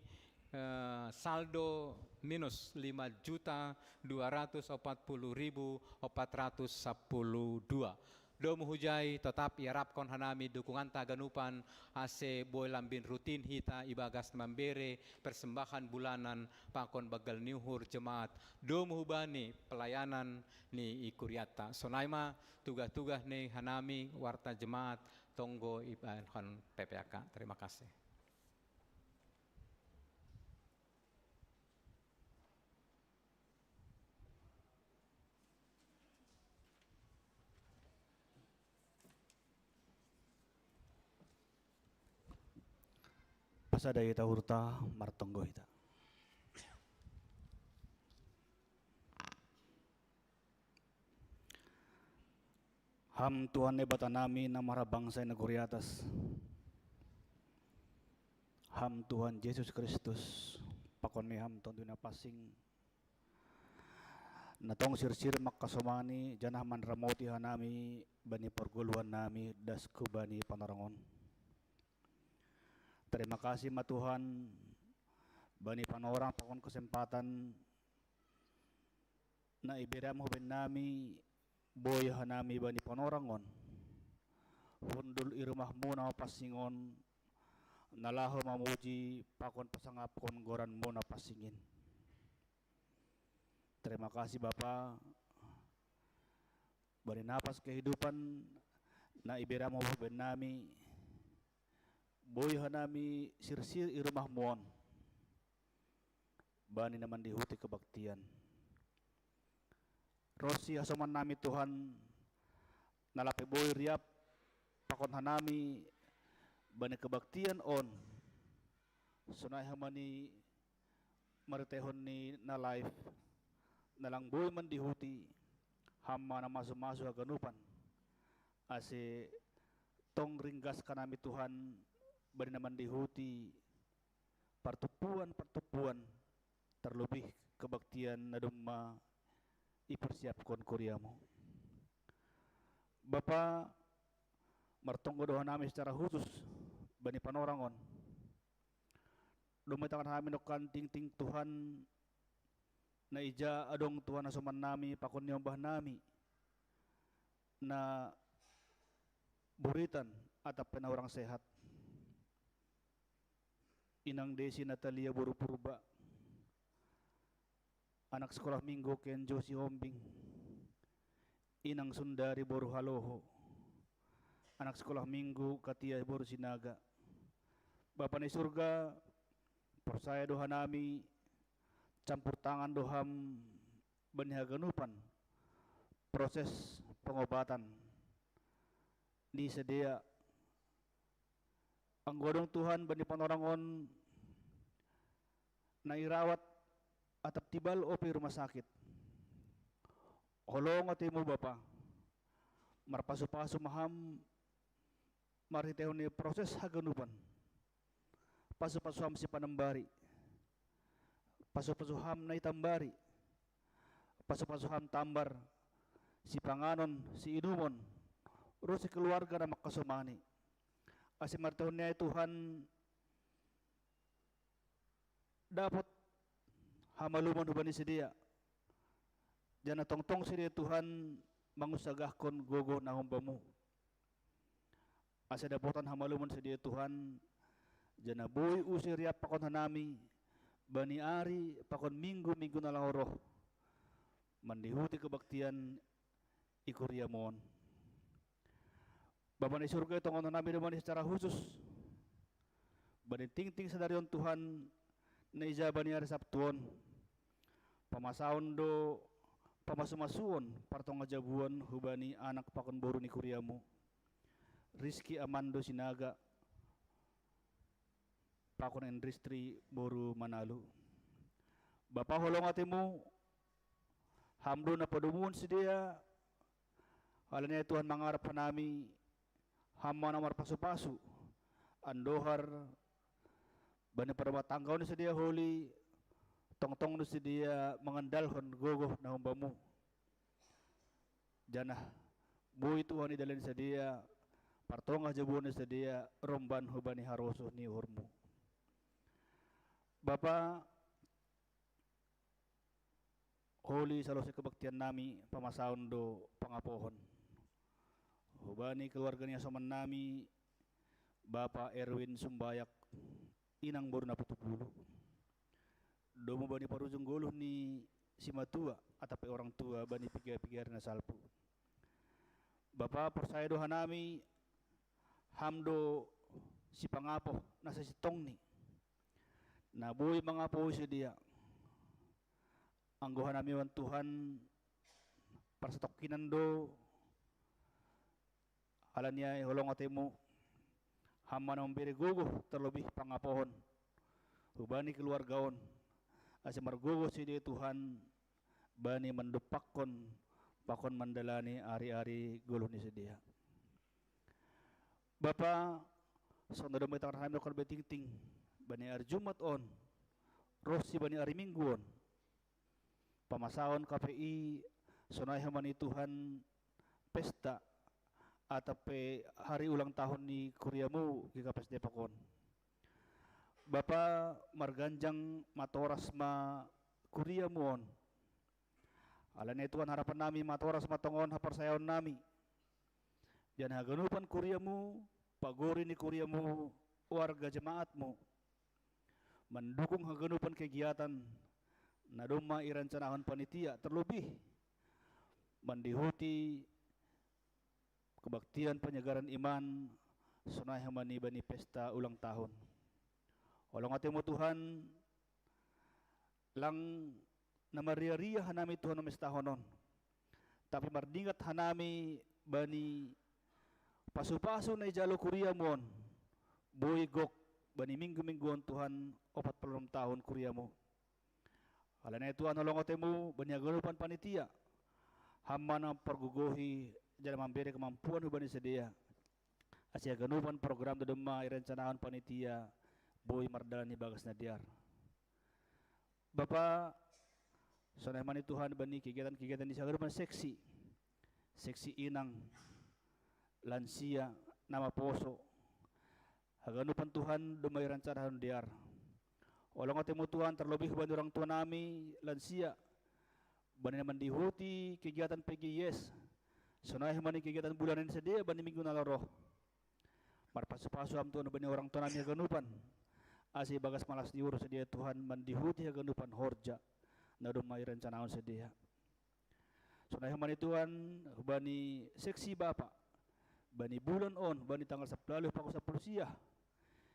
saldo minus 5.240.412. Domu hujai tetap iarapkon hanami dukungan taganupan ase boy lambin rutin hita ibagas membere persembahan bulanan pakon bagal niuhur jemaat. Domu hubani pelayanan ni ikuriata. Sonaima tugas-tugas ni hanami warta jemaat tonggo ibahan PPAK. Terima kasih. Pasada ita hurta martonggo ita. Ham Tuhan nebata nami namara bangsa negeri atas. Ham Tuhan Yesus Kristus pakon ham tonduna pasing. Natong sir-sir makasomani janah manramoti hanami bani perguluan nami dasku bani panarangon. Terima kasih ma Tuhan bani panorang pakon kesempatan na iberamu ben nami boy hanami bani panorangon hundul irumahmu na pasingon nalaho mamuji pakon pasangapkon goran mo na pasingin. Terima kasih Bapa bani napas kehidupan na iberamu ben nami boy hanami sir-sir irumah muon bani naman dihuti kebaktian rosi hasoman nami Tuhan nalape boy riap pakon hanami bani kebaktian on sunay hamani maritehon ni na life nalang boy man dihuti hama na maso-maso haganupan ase tong ringgas kanami Tuhan bani naman dihuti pertupuan terlebih kebaktian na dumma ipersiapkon kuriamu. Bapa martonggo doa nami secara khusus bani panorangon dumitakan kami nokan ting-ting Tuhan na ija adong Tuhan asuman nami pakon nyombah nami na buritan atap na orang sehat. Inang Desi Natalia Boru Purba, anak sekolah minggu Ken Josi Hombing, Inang Sundari Boru Haloho, anak sekolah minggu Katia Boru Sinaga. Bapa ni surga, persaya doa nami, campur tangan doham benihaganupan, proses pengobatan di sedia anggodong Tuhan bani panorangon na irawat atap tibal o rumah sakit. Holong atimu Bapa marpasu-pasu maham maritehon ni proses haganupan pasu-pasuham si panambari pasu-pasuham na itambari pasu-pasuham tambar si panganon si inumon ro si keluarga na makasumani asi martahon niya Tuhan dapat hamaluman huban ni sidia jana tongtong sidia Tuhan mangusagahkon gogo na humbamu asa dapotan hamaluman sidia Tuhan jana boy usir riap pakon hanami bani ari pakon minggu na lahoroh mandihuti kebaktian ikuriamon. Bapa di surga itu ngono nabi domani secara khusus bani ting sadarion Tuhan na ija bani ari sabtuon pamasaon do pamasumasuon partong ajabuan hubani anak pakon boru ni kuriamu Rizky Amando Sinaga pakon industri boru Manalu. Bapa holong atimu hamdo na padumuon si dia halanya Tuhan mangarap nami hamma namar pasu-pasu andohar bani pada tanggaw ni si dia holi tong-tong ni si dia mengandalkan gogoh na humbamu janah buhi Tuhan idalin sa dia partong ajabuan ni sa dia romban hubani haroso ni hormu. Bapa holi salosi kebaktian nami pamasaon do pangapohon hubani keluarga niya saman nami Bapa Erwin Sumbayak inang baru na putupulu domo bani parujung goluh ni si matua atape orang tua bani pigar-pigar na salpu. Bapa persaya doha nami hamdo si pangapoh nasa si tong ni nabuhi mangapoh si dia anggohan nami wan Tuhan parsatokinan do halanya holong atemu hama na memberi guguh terlebih pangapohon hubani keluargaon asa marguguh si dia Tuhan bani mendupakon pakon mandalani ari-ari guluh ni si dia. Bapa sonda domay tangan kami dokar betingting bani ari Jumat on rosi bani ari Minggu on pamasaon KPI sonay hamani Tuhan pesta atape hari ulang tahun ni kuriamu di KPS Depokon. Bapa marganjang matoras ma kuriamu on alane Tuhan harapan nami matoras matongon haparsayaon nami dan haganupan kuriamu pagori ni kuriamu warga jemaatmu mendukung haganupan kegiatan na doma irancanahon panitia terlebih mendihuti kebaktian penyegaran iman sunai hamani bani pesta ulang tahun. Olong atemu Tuhan lang namaria-ria hanami Tuhan namestahonon tapi mardingat hanami bani pasu-pasu na ijalo kuriamon boy gok bani minggu-mingguan Tuhan 46 tahun kuriamo halana Tuhan olong atemu bani agalupan panitia hamma na pergugohi jala mambere kemampuan hubani sedia asia ganupan program dodema irencanahan panitia boy mardalani bagas nadiar. Bapa sonai mani Tuhan bani kegiatan-kegiatan di sagarupan seksi inang lansia nama poso haganupan Tuhan dumay rancanahan diar olong atemu Tuhan terlebih bani orang tua nami lansia bani naman dihuti kegiatan PGIS sonai mani kegiatan bulanan sedia bani minggu naloroh marpasu-pasu am Tuhan bani orang tua nami haganupan asi bagas malas diurus sedia Tuhan mandihuti haganupan horja na dumay rancanahan sedia sonai mani Tuhan bani seksi Bapa bani bulan on bani tanggal 10 paku 10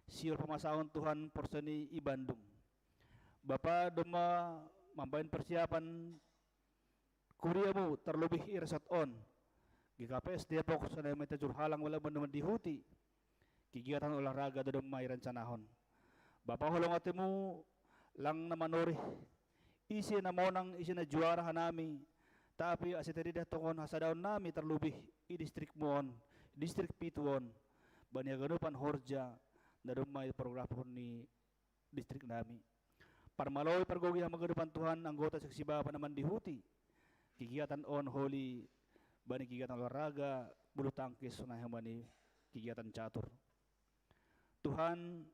siul pemasaon Tuhan porseni i Bandung. Bapa doma mambain persiapan kuriamu terlebih iresat on GKPS Depok sana may tajur halang wala man dihuti kegiatan olahraga do may rancanahon. Bapa holong atemu lang namanori isi na monang isi na juara hanami tapi asiteri dah tokon hasadaon nami terlebih i distrik mon distrik pituon bani aganupan horja na dumay program ni distrik nami parmaloy pargogi maganupan Tuhan anggota seksi Bapa naman dihuti kegiatan on holy bani kegiatan olahraga bulu tangkis sunay hamani kegiatan catur Tuhan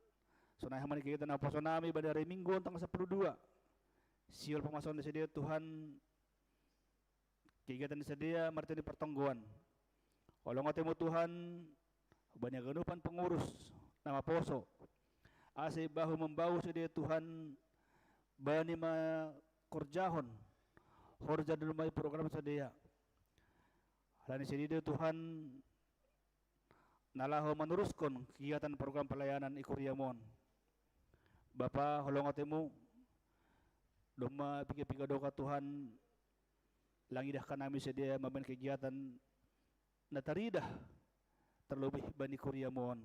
sunay hamani kegiatan aposo nami bani hari Minggu tanggal 12 siul pemason di sedia Tuhan kegiatan di sedia martini pertongguan olong atemu Tuhan banyak ganupan pengurus nama poso ase bahu membahu sedia Tuhan bani ma korjahon horja dulu program sedia halani sedia Tuhan nalaho meneruskan kegiatan program pelayanan ikuriamon Bapa holongatemu doma pika-pika doka Tuhan langidah kanami sedia mamen kegiatan nataridah terlebih bani kuriamon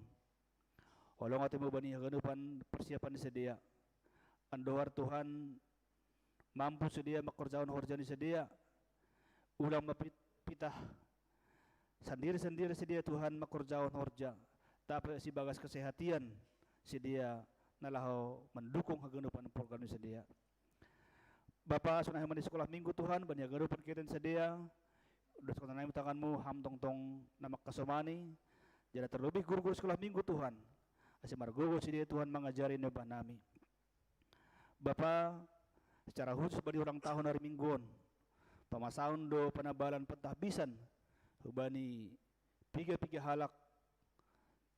holongatemu bani haganupan persiapan sedia andohar Tuhan mampu sedia makorjaon horjani sedia ulang mapitah sendiri-sendiri sedia Tuhan makorjaon horja tapi si bagas kesehatian sedia nalaho mendukung haganupan program sedia Bapa sunah di sekolah minggu Tuhan bani haganupan kita sedia udah sekolah naim tanganmu ham tong nama kasomani jadi terlebih guru-guru sekolah minggu Tuhan asimar guru sedia Tuhan mengajari nebah nami Bapa secara khusus bagi orang tahun hari mingguan pamasaun do penabalan pentahbisan hubani piga-piga halak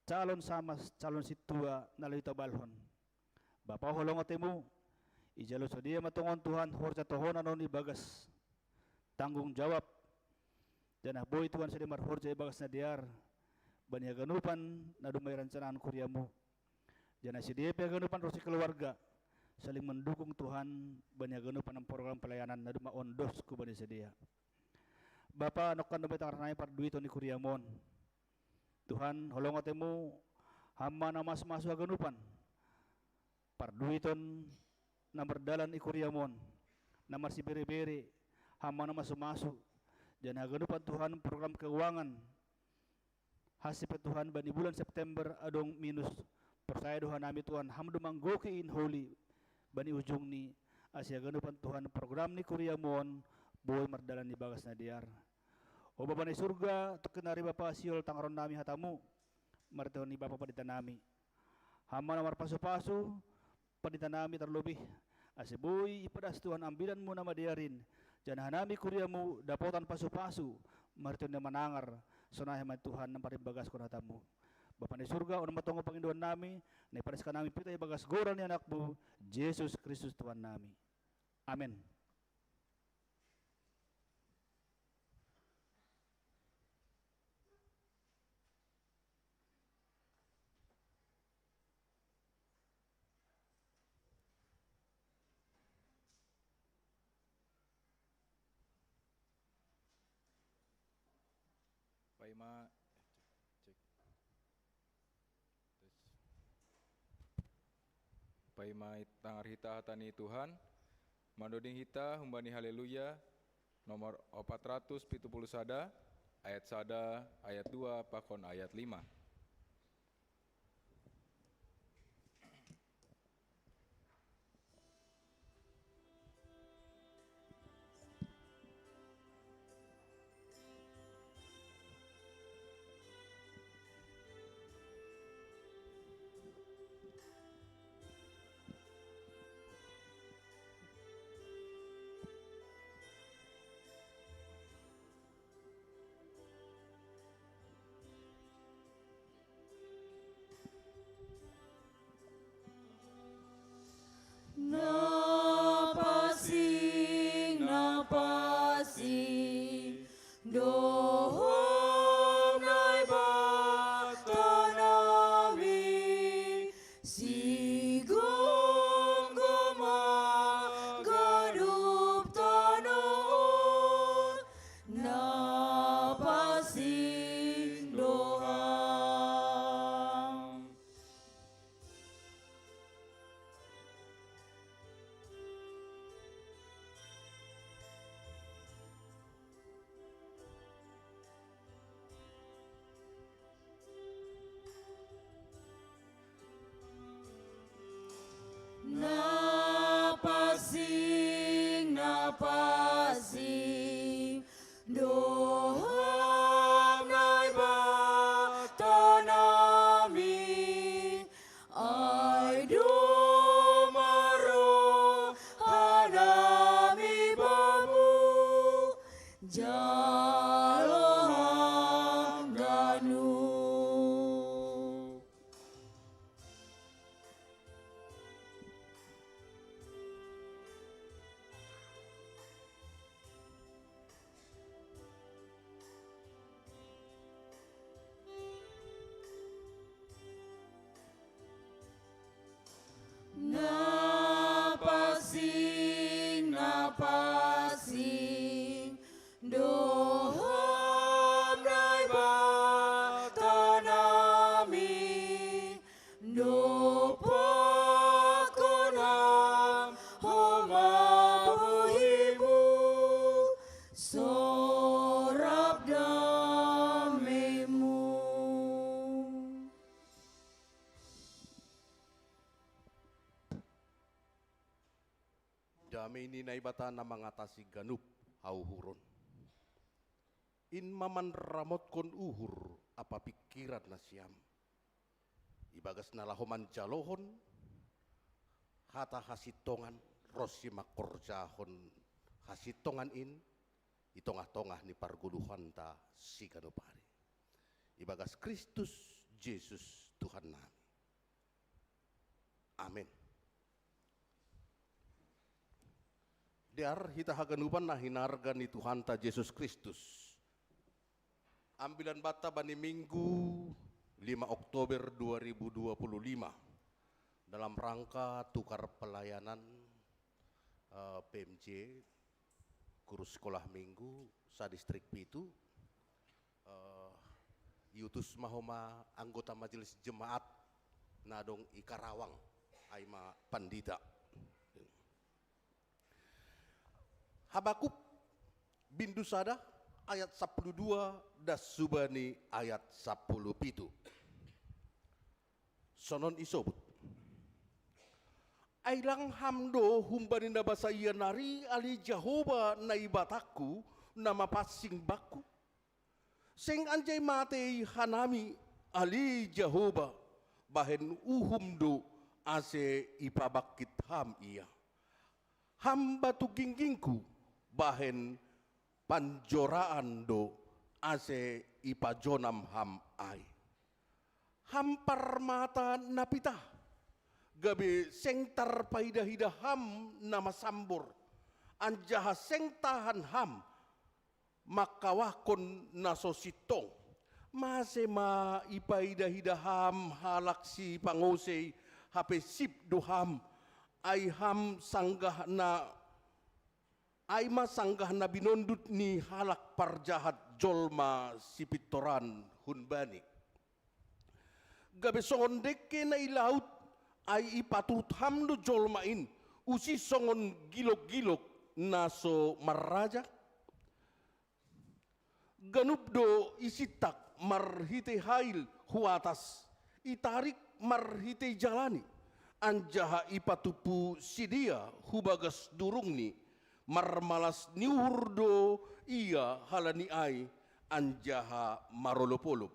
calon sama calon situa nalui tabalhon Bapa holongatemu ijalo sedia matongon Tuhan horja tohonan non ibagas tanggung jawab dan boy Tuhan sedia mar horja ibagas nadiar bani haganupan nadumay rancanaan kuryamu jana sedia haganupan rosi keluarga saling mendukung Tuhan bani haganupan ng program pelayanan naduma ondos ku bani sedia Bapa nokkan dumay tangarnay par duito ni kuryamon Tuhan holongatemu hama na mas-masu haganupan parduiton na berdalan ikuriamon na marsi bere-bere hama na masu-masu dan haganupan Tuhan program keuangan hasip Tuhan bani bulan September adong minus percaya Tuhan nami Tuhan hamdu manggoki in holy bani ujung ni asya haganupan Tuhan program ni kuriamon boy mardalan ni bagas na diar o Bapa ni surga tukenari Bapa siol tangaron nami hatamu martehon ni Bapa padita nami hama na marpasu-pasu padita nami terlebih asiboy ipadas Tuhan ambilan mo na madiarin jangan hanami kuryamu dapotan pasu-pasu martehon na manangar sonahe man Tuhan ng parimbagas ko hatamu Bapa ni surga unang matongo Panginoon nami na ipadas ka nami pita ibagas goran ni anakmu Jesus Kristus Tuhan nami amen. Paima cek Paima tangar hita hatani Tuhan mandoding hita humbani haleluya nomor 471 ayat 1 ayat 2 pakon ayat 5 Kami ini naibata na mengatasi ganup auhuron. In maman ramot kon uhur apa pikiran na siam. Ibagas na lahoman jalohon, hata hasitongan, rosi makorjahon hasitongan in, itongah-tongah ni parguduhan ta si kanupari. Ibagas Kristus Yesus Tuhan nami. Amin. Diar hita haganupan na hinarga ni Tuhan ta Yesus Kristus. Ambilan bata bani Minggu 5 Oktober 2025 dalam rangka tukar pelayanan PMJ Guru Sekolah Minggu sa distrik Pitu. Yutus mahoma anggota majelis jemaat nadong Ikarawang aima pandita. Habakuk bindu sada ayat 12 das subani ayat 17. Sonon isobut. Ailang hamdo humbani na basaya nari ali Jehovah na ibataku nama pasing baku. Sing anjay matei hanami ali Jehovah bahen uhumdo ase ipabakit ham iya. Hamba tu ginggingku bahen panjoraan do ase ipajonam ham ai. Hampar mata napita gabe seng tarpaida-hida ham nama sambor anjaha seng tahan ham makawakon nasositong masema ipaida-hida ham halaksi pangosei hape sip do ham ay ham sanggah na ay masanggah na binondut ni halak parjahat jolma sipitoran hunbani. Gabe songon deke na ilaut ay ipatut hamdo jolmain usi songon gilok-gilok naso marraja. Ganubdo isitak marhite hail huatas itarik marhite jalani anjaha ipatupu sidia hubagas durung ni marmalas niurdo iya halani ai anjaha marolopolop.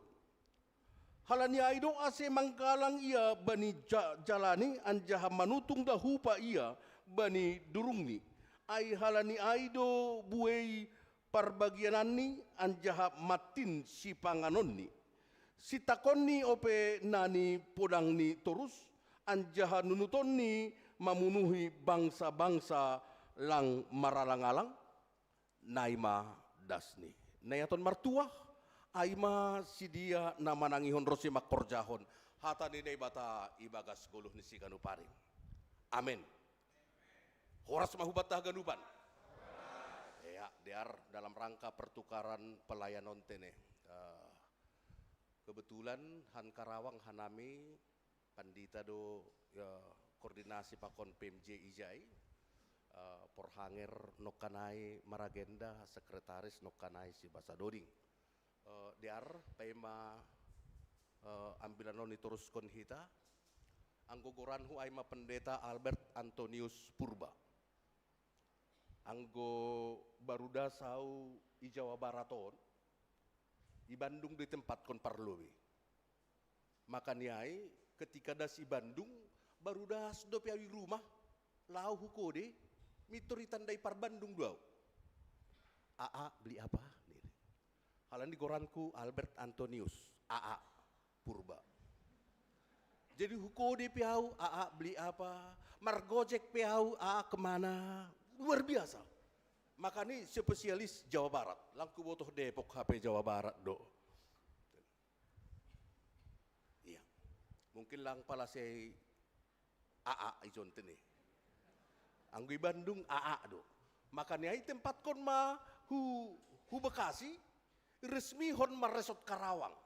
Halani ai do ase mangkalang ia bani jalani anjaha manutung dahupa ia bani durungni. Ai halani ai do buei parbagianani anjaha matin si panganonni. Si takonni ope nani podang ni torus anjaha nunutonni mamunuhi bangsa-bangsa lang maralang-alang naima dasni. Nayaton martuah aima sidia na manangihon rosi makorjahon hata ni bata ibagas guluh ni si kanuparing. Amin. Horas mahubat ganupan. Ya, diar dalam rangka pertukaran pelayanan tene. Kebetulan Han Karawang hanami pandita do koordinasi pakon PMJ Ijai. Porhanger Nokanai Maragenda, sekretaris Nokanai si Basadoding. Diar pema ambilan noni teruskan hita, anggogoranhu aima pendeta Albert Antonius Purba. Anggo baruda sau i Jawa Baraton, i Bandung di tempat kon parlowi. Makaniai ketika das i Bandung, baruda sedopiawi rumah, lau hukode, mituri tandai par Bandung duau. AA beli apa? Halan di goranku Albert Antonius, AA Purba. Jadi hukode piau, AA beli apa? Margojek piau, AA kemana? Luar biasa. Makanya spesialis Jawa Barat. Langku botoh Depok HP Jawa Barat do. Iya. Mungkin lang pala say AA ijon tene. Anggi Bandung AA do. Makanya tempat kon ma hu Bekasi resmi hon maresot Karawang.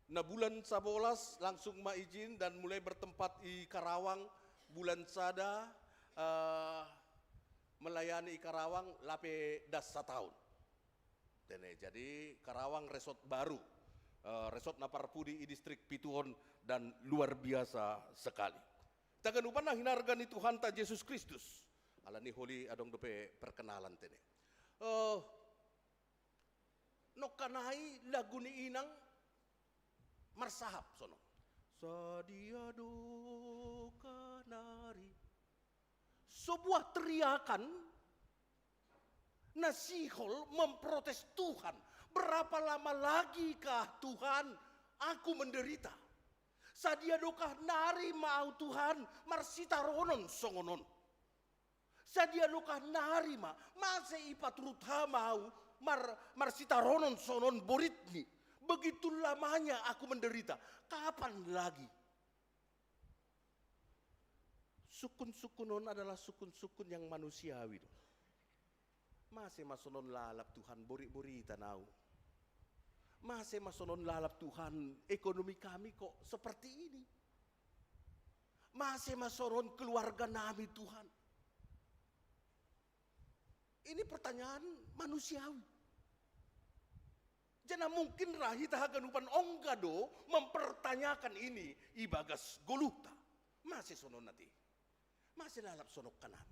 Nah bulan 11 langsung maizin dan mulai bertempat di Karawang bulan sada melayani Karawang lape das setahun. Jadi Karawang resort baru, resort Naparpudi i distrik Pituhon dan luar biasa sekali. Tagan upana hinargan Tuhan ta Yesus Kristus. Alani holi adong dope perkenalan tene. Nokanai lagu ni inang marsahap sono. Sadia do kanari. Sebuah teriakan nasihol memprotes Tuhan. Berapa lama lagi kah Tuhan aku menderita? Sadia dokah nari mau Tuhan marsita ronon songonon. Sadia dokah nari ma masa ipat rutha mau marsita ronon sonon boritni. Begitu lamanya aku menderita. Kapan lagi? Sukun-sukunon adalah sukun-sukun yang manusiawi. Masih masonon lalap Tuhan bori-bori tanau. Masih masonon lalap Tuhan ekonomi kami kok seperti ini. Masih masonon keluarga nami Tuhan. Ini pertanyaan manusiawi. Jangan mungkin rahita haganupan onggado mempertanyakan ini ibagas goluta. Masih sonon nanti. Masih lalap sonok kanan.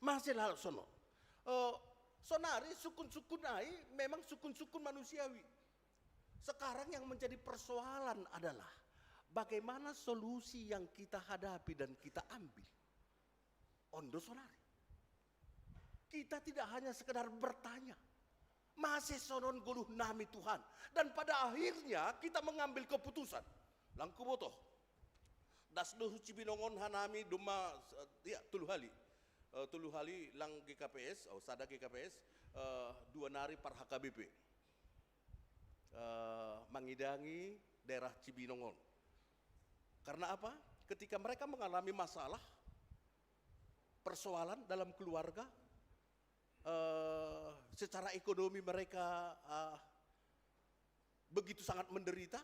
Masih lalap sonok. Sonari sukun-sukun ai memang sukun-sukun manusiawi. Sekarang yang menjadi persoalan adalah bagaimana solusi yang kita hadapi dan kita ambil. Ondo sonari. Kita tidak hanya sekedar bertanya. Masih sonon guluh nami Tuhan. Dan pada akhirnya kita mengambil keputusan. Langku botoh. Dasdo Cibinongon hanami duma ya tuluhali. Tuluhali lang GKPS, sada GKPS, dua nari par HKBP. Mengidangi daerah Cibinongon. Karena apa? Ketika mereka mengalami masalah, persoalan dalam keluarga, secara ekonomi mereka begitu sangat menderita.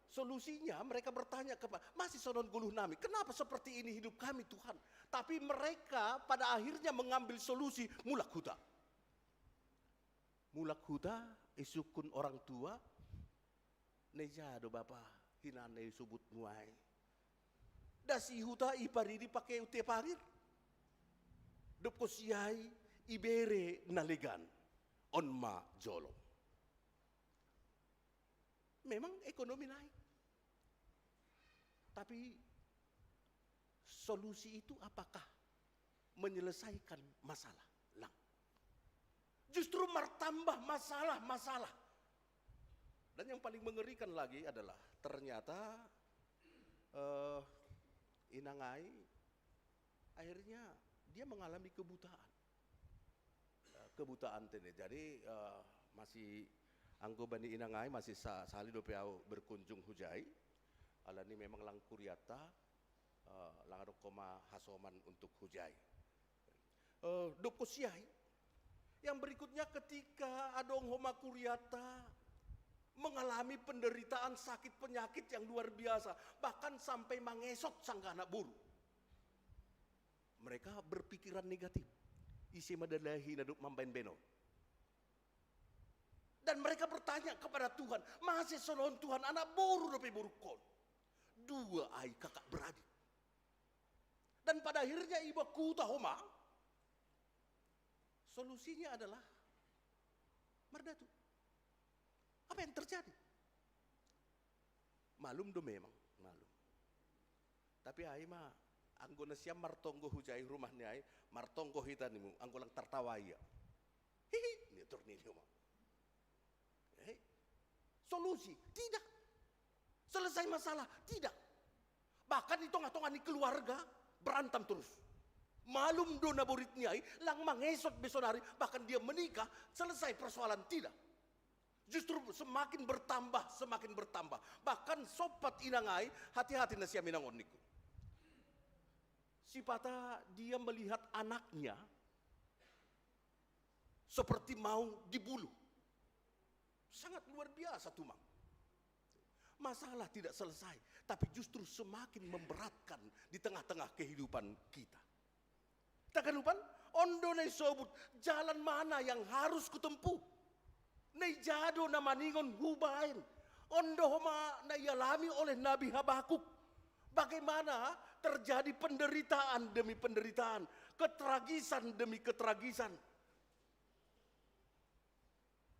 Solusinya mereka bertanya kepada masih sonon guluh nami, kenapa seperti ini hidup kami Tuhan? Tapi mereka pada akhirnya mengambil solusi mulak huta. Mulak huta isukun orang tua, nejado bapa hinane subut muai. Dasi huta iparidi pakai ute parir. Dopko siai ibere nalegan onma jolo. Memang ekonomi naik. Tapi solusi itu apakah menyelesaikan masalah? Lang. Justru bertambah masalah-masalah. Dan yang paling mengerikan lagi adalah ternyata Inangai akhirnya dia mengalami kebutaan. Kebutaan tene. Jadi masih anggo bani Inangai masih sali dopeau berkunjung hujai. Alani memang lang kuriata lang koma hasoman untuk hujai. Doko siai. Yang berikutnya ketika adong homa kuriata mengalami penderitaan sakit penyakit yang luar biasa, bahkan sampai mangesot sangka anak buru. Mereka berpikiran negatif. Isi madalahi naduk mambain beno. Dan mereka bertanya kepada Tuhan, masih sonon Tuhan anak buru dope buru kon. Dua ai kakak beradik. Dan pada akhirnya ibu kuta homa. Solusinya adalah merdatu. Apa yang terjadi? Malum do memang, malum. Tapi ai mah anggona siam martonggo hujai rumahnya ai, martonggo hitanimu, anggo lang tertawai ya. Hihi, ni turni mah. Solusi? Tidak. Selesai masalah? Tidak. Bahkan hitung-hitungan di keluarga berantem terus. Malum dona boritnya lang mangesot besonari, bahkan dia menikah, selesai persoalan? Tidak. Justru semakin bertambah. Bahkan sopat Inangai, hati-hati nasiam Inangon niku. Sipata dia melihat anaknya seperti mau dibunuh. Sangat luar biasa tuh mang. Masalah tidak selesai, tapi justru semakin memberatkan di tengah-tengah kehidupan kita. Takkan lupa, ondo nei sobut, jalan mana yang harus kutempuh? Nei jado na maningon hubain. Ondo homa na ialami oleh Nabi Habakuk. Bagaimana terjadi penderitaan demi penderitaan, ketragisan demi ketragisan.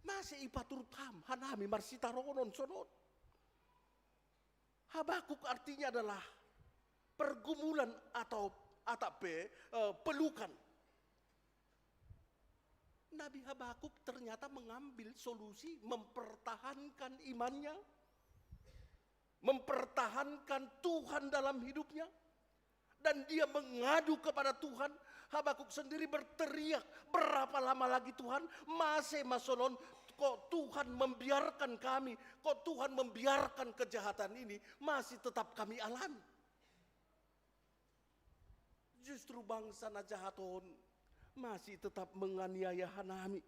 Masih ipaturut ham, hanami marsita ronon sonot. Habakuk artinya adalah pergumulan atau pelukan. Nabi Habakuk ternyata mengambil solusi mempertahankan imannya, mempertahankan Tuhan dalam hidupnya, dan dia mengadu kepada Tuhan. Habakuk sendiri berteriak, berapa lama lagi Tuhan? Masih masonon, kok Tuhan membiarkan kami, kok Tuhan membiarkan kejahatan ini masih tetap kami alami. Justru bangsa najahaton masih tetap menganiaya hanami.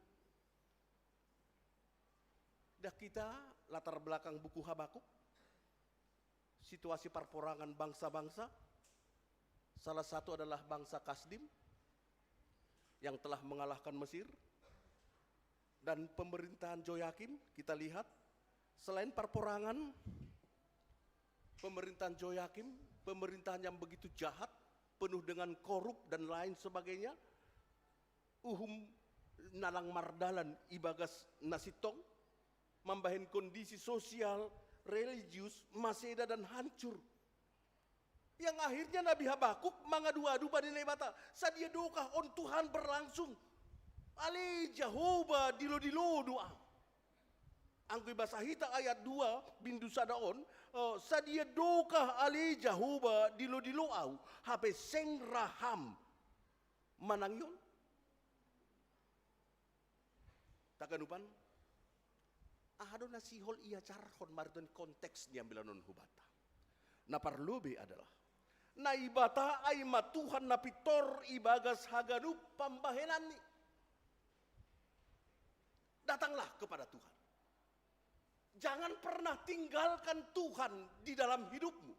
Dah kita latar belakang buku Habakuk, situasi perperangan bangsa-bangsa. Salah satu adalah bangsa Kasdim yang telah mengalahkan Mesir. Dan pemerintahan Joyakim, kita lihat selain perperangan, pemerintahan Joyakim, pemerintahan yang begitu jahat, penuh dengan korup dan lain sebagainya. Uhum nalang mardalan ibagas nasitong, membahin kondisi sosial, religius, maseda dan hancur. Yang akhirnya Nabi Habakuk mangadu-adu pada nebata, sadia dokah on Tuhan berlangsung. Ali Jehovah dilo-dilo doa. Angkui basahita ayat 2 bindu sadaon, sadia dokah ali Jehovah dilo-dilo au, hape seng raham manangyon. Takanupan, ahado nasihol ia carhon mardan konteks niambilan non hubata. Na parlobe adalah na ibata ay matuhan na pitor ibagas haganu pambahenan ni. Datanglah kepada Tuhan. Jangan pernah tinggalkan Tuhan di dalam hidupmu.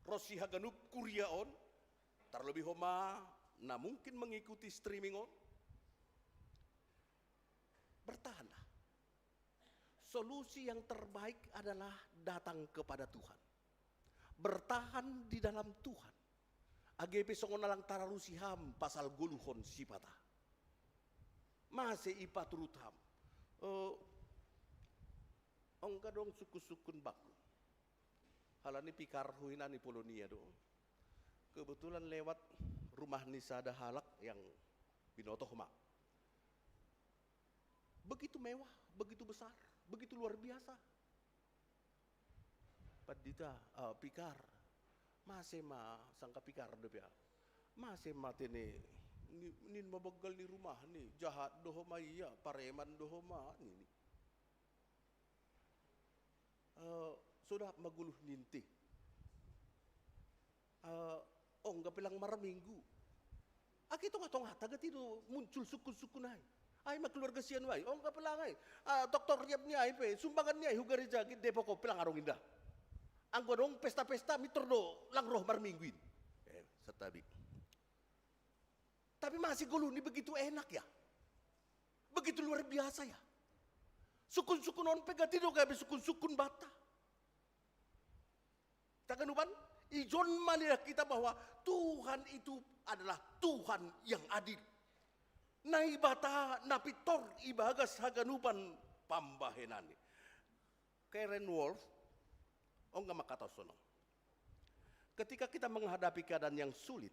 Rosi haganup kuriaon, terlebih homa, na mungkin mengikuti streaming on. Bertahanlah. Solusi yang terbaik adalah datang kepada Tuhan. Bertahan di dalam Tuhan. AGP songonalang tararusiham pasal guluhon sipata. Masih ipaturutham. Ongga dong suku-sukun baku. Halani pikar huina ni Polonia do. Kebetulan lewat rumah Nisada Halak yang binoto homa. Begitu mewah, begitu besar, begitu luar biasa. Padita, pikar, masih sangka pikar depia, masih mati nin mabagal ni rumah ni jahat dohoma iya, pareman dohoma ni. Sudah maguluh ninti. Enggak bilang maraminggu. Akito ngatong hata gatido muncul sukun-sukun ay. Ay magkeluarga siyan way. Enggak pelang ay. Doktor Yap niya ay pe, sumbangan niya ay hugarija gid depo ko pelang arong indah. Ang godong pesta-pesta mitordo lang roh marmingguin. Setabi. Tapi masih gulu ni begitu enak ya. Begitu luar biasa ya. Sukun-sukun on pegatido kaya sukun-sukun bata. Takanupan, ijon malilah kita bahwa Tuhan itu adalah Tuhan yang adil. Naibata napitor ibagas haganupan pambahenani. Karen Wolf, enggak makatosono. Ketika kita menghadapi keadaan yang sulit,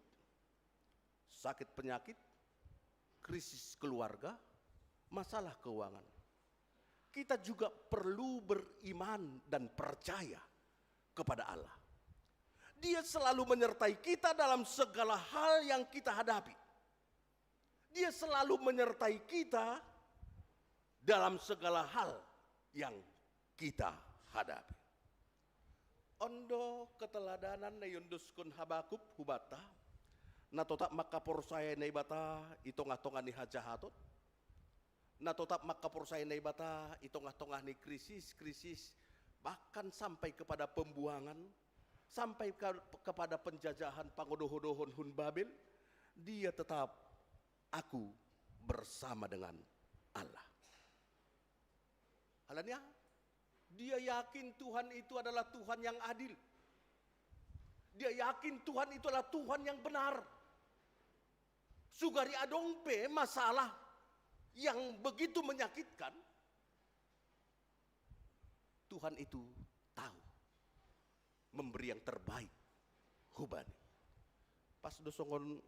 sakit penyakit, krisis keluarga, masalah keuangan, kita juga perlu beriman dan percaya kepada Allah. Dia selalu menyertai kita dalam segala hal yang kita hadapi. Dia selalu menyertai kita dalam segala hal yang kita hadapi. Ondo keteladanan na yunduskun Habakuk hubata, na totak makaporsaya na ibata itong-atongan ni hajahatot, na totak makaporsaya na ibata itong-atongan ni krisis, bahkan sampai kepada pembuangan, sampai kepada penjajahan pangodoh-dohon hun Babel, dia tetap aku bersama dengan Allah. Halanya, dia yakin Tuhan itu adalah Tuhan yang adil. Dia yakin Tuhan itulah Tuhan yang benar. Sugari adongpe masalah yang begitu menyakitkan, Tuhan itu tahu memberi yang terbaik hubani. Pas dosongon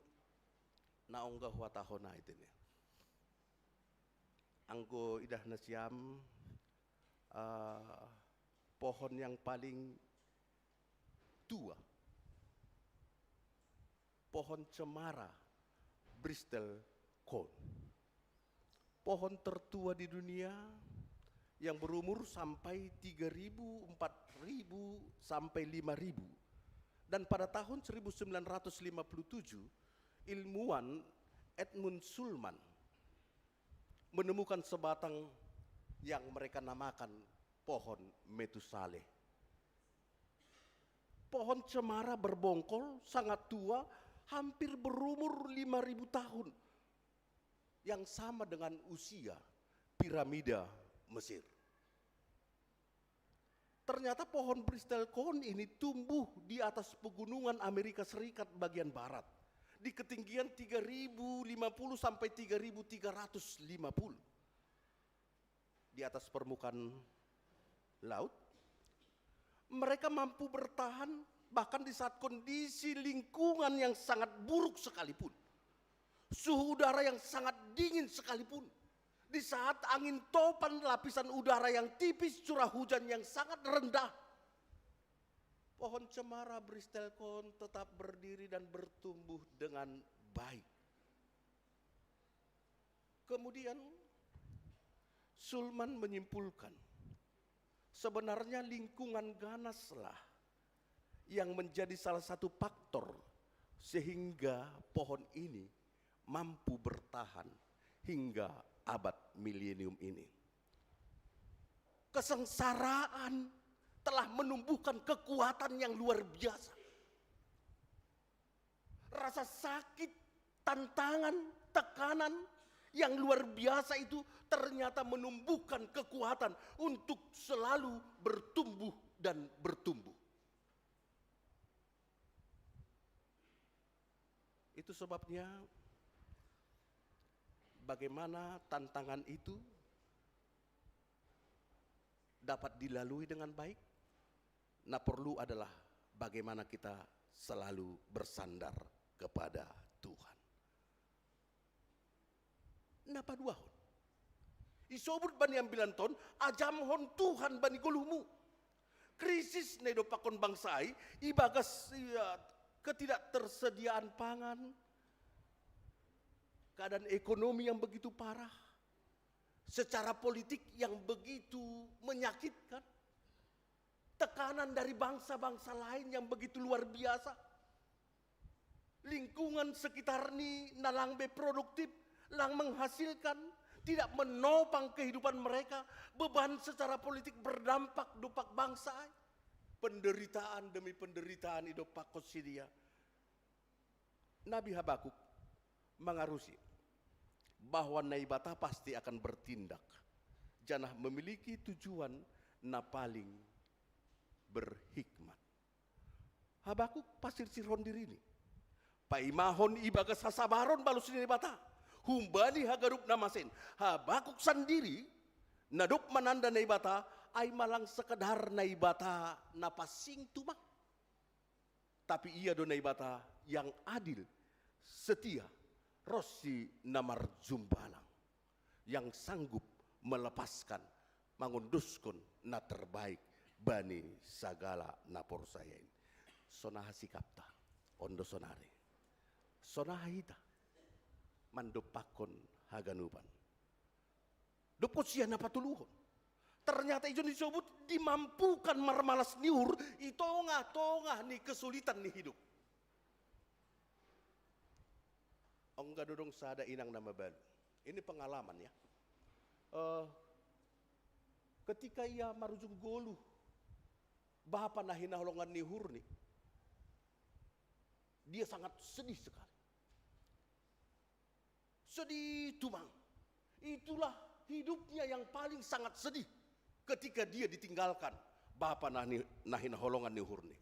naongga huatahona itu nih. Anggo idah nasiam pohon yang paling tua, pohon cemara Bristol cone, pohon tertua di dunia yang berumur sampai 3.000, 4.000 sampai 5.000. Dan pada tahun 1957 ilmuwan Edmund Sulman menemukan sebatang yang mereka namakan pohon Metusaleh. Pohon cemara berbongkol, sangat tua, hampir berumur 5.000 tahun. Yang sama dengan usia piramida Mesir. Ternyata pohon Bristol cone ini tumbuh di atas pegunungan Amerika Serikat bagian barat. Di ketinggian 3.050 sampai 3.350 di atas permukaan laut. Mereka mampu bertahan bahkan di saat kondisi lingkungan yang sangat buruk sekalipun, suhu udara yang sangat dingin sekalipun, di saat angin topan lapisan udara yang tipis, curah hujan yang sangat rendah, pohon cemara Bristol cone tetap berdiri dan bertumbuh dengan baik. Kemudian Sulman menyimpulkan, sebenarnya lingkungan ganaslah yang menjadi salah satu faktor sehingga pohon ini mampu bertahan hingga abad milenium ini. Kesengsaraan telah menumbuhkan kekuatan yang luar biasa. Rasa sakit, tantangan, tekanan yang luar biasa itu ternyata menumbuhkan kekuatan untuk selalu bertumbuh dan bertumbuh. Itu sebabnya bagaimana tantangan itu dapat dilalui dengan baik. Nah, perlu adalah bagaimana kita selalu bersandar kepada Tuhan. Napa duahon? Isobut bani ambilan ton, ajamhon Tuhan bani golumu. Krisis nedo pakon bangsai, ibagas ketidaktersediaan pangan, keadaan ekonomi yang begitu parah, secara politik yang begitu menyakitkan, tekanan dari bangsa-bangsa lain yang begitu luar biasa, lingkungan sekitar ni nalang be produktif, lang menghasilkan, tidak menopang kehidupan mereka, beban secara politik berdampak dupak bangsa, penderitaan demi penderitaan hidup pakos dia. Nabi Habakuk mengarusi bahwa Naibata pasti akan bertindak, janah memiliki tujuan na paling berhikmat. Habakuk pasir sirhon diri ini. Paimahon ibaga sasabaron balus ini bata. Humbani hagarup namasen. Habakuk sendiri nadup mananda naibata ay malang sekedar naibata napasing tumak. Tapi ia do naibata yang adil, setia, Rossi namar jumbalang, yang sanggup melepaskan, mangunduskan na terbaik bani sagala napor saya ini. Sonaha sikapta, ondo sonare, sonaha hita, mandopakon haganuban. Dopot siya napatuluhon. Ternyata ijon disebut dimampukan marmalas niur, itongah-tongah ni kesulitan ni hidup. Ongga dodong sada inang nama balu. Ini pengalaman ya. Ketika ia marujung golu, bapa nahina holongan nihur nih, dia sangat sedih sekali. Sedih tumang. Itulah hidupnya yang paling sangat sedih ketika dia ditinggalkan bapa nahina holongan nihur nih.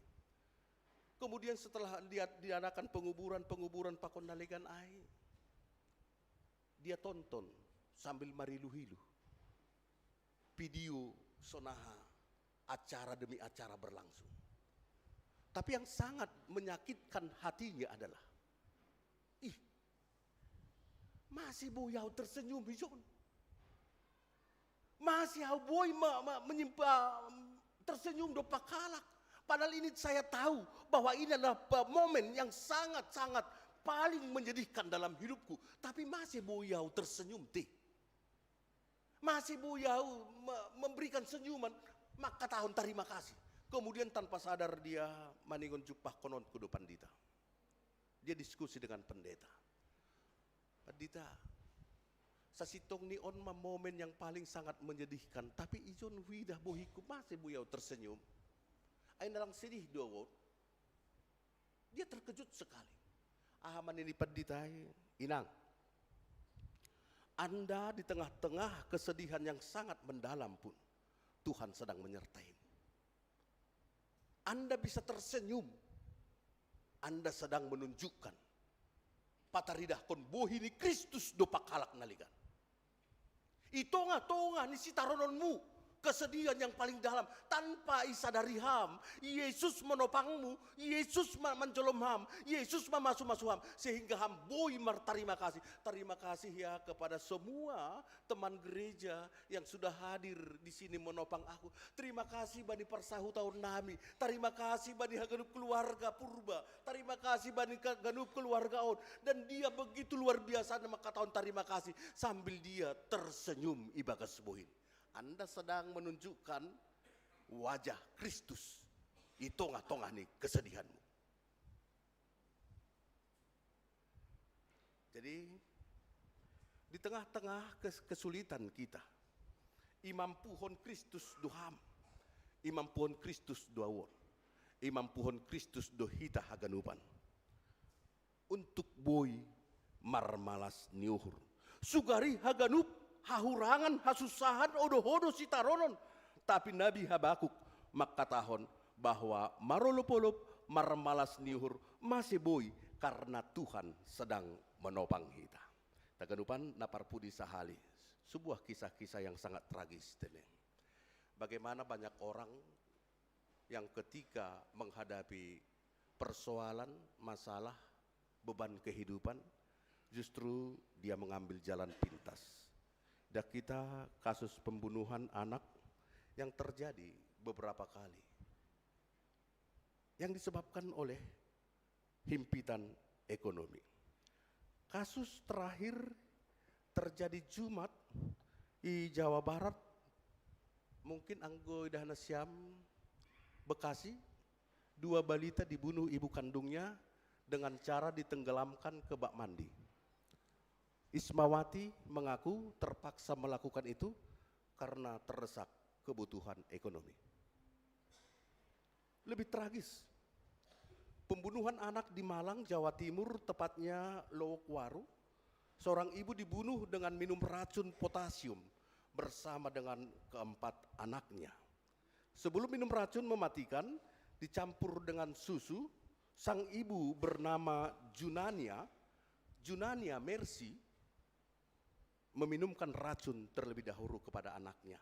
Kemudian setelah diadakan penguburan pakon nalikan ai, dia tonton sambil marilu-hilu video sonaha acara demi acara berlangsung. Tapi yang sangat menyakitkan hatinya adalah, masih boyau tersenyum hijau. Masih boy tersenyum do pakalak. Padahal ini saya tahu bahwa ini adalah momen yang sangat-sangat paling menyedihkan dalam hidupku. Tapi masih boyau tersenyum teh. Masih boyau memberikan senyuman. Maka tahun terima kasih. Kemudian tanpa sadar dia maningon jupah konon kudu pandita. Dia diskusi dengan pendeta. Pandita, sasitong ni on momen yang paling sangat menyedihkan. Tapi ijon widah bohiku masih boyau tersenyum. Ay nalang sedih dowo. Dia terkejut sekali. Ahaman ini pandita, inang. Anda di tengah-tengah kesedihan yang sangat mendalam pun, Tuhan sedang menyertai. Anda bisa tersenyum. Anda sedang menunjukkan pataridah kon bohini Kristus do pakalak naligan. Itonga-tonga ni sitarononmu kesedihan yang paling dalam tanpa isadari ham. Yesus menopangmu, Yesus menjolom ham, Yesus memasuk ham sehingga ham boy terima kasih. Terima kasih ya kepada semua teman gereja yang sudah hadir di sini menopang aku. Terima kasih bani persahu tahun nami. Terima kasih bani hagenup keluarga purba. Terima kasih bani hagenup keluarga on. Dan dia begitu luar biasa maka tahun terima kasih sambil dia tersenyum ibagas bohin. Anda sedang menunjukkan wajah Kristus di tengah-tengah nih kesedihanmu. Jadi di tengah-tengah kesulitan kita, imam puhon Kristus doham, imam puhon Kristus doawon, imam puhon Kristus dohita haganupan. Untuk boy marmalas niuhur, sugari haganup hahurangan, hasusahan, odo-odo sitaronon. Tapi Nabi Habakuk makatahon bahwa marolopolop marmalas niuhur masih boy karena Tuhan sedang menopang kita. Tagadupan naparpudi sahali. Sebuah kisah-kisah yang sangat tragis. Bagaimana banyak orang yang ketika menghadapi persoalan, masalah, beban kehidupan, justru dia mengambil jalan pintas. Dan kita kasus pembunuhan anak yang terjadi beberapa kali. Yang disebabkan oleh himpitan ekonomi. Kasus terakhir terjadi Jumat di Jawa Barat. Mungkin anggo dahana siam Bekasi. 2 balita dibunuh ibu kandungnya dengan cara ditenggelamkan ke bak mandi. Ismawati mengaku terpaksa melakukan itu karena terdesak kebutuhan ekonomi. Lebih tragis, pembunuhan anak di Malang, Jawa Timur, tepatnya Lowokwaru. Seorang ibu dibunuh dengan minum racun potasium bersama dengan 4 anaknya. Sebelum minum racun mematikan, dicampur dengan susu, sang ibu bernama Junania Mercy, meminumkan racun terlebih dahulu kepada anaknya.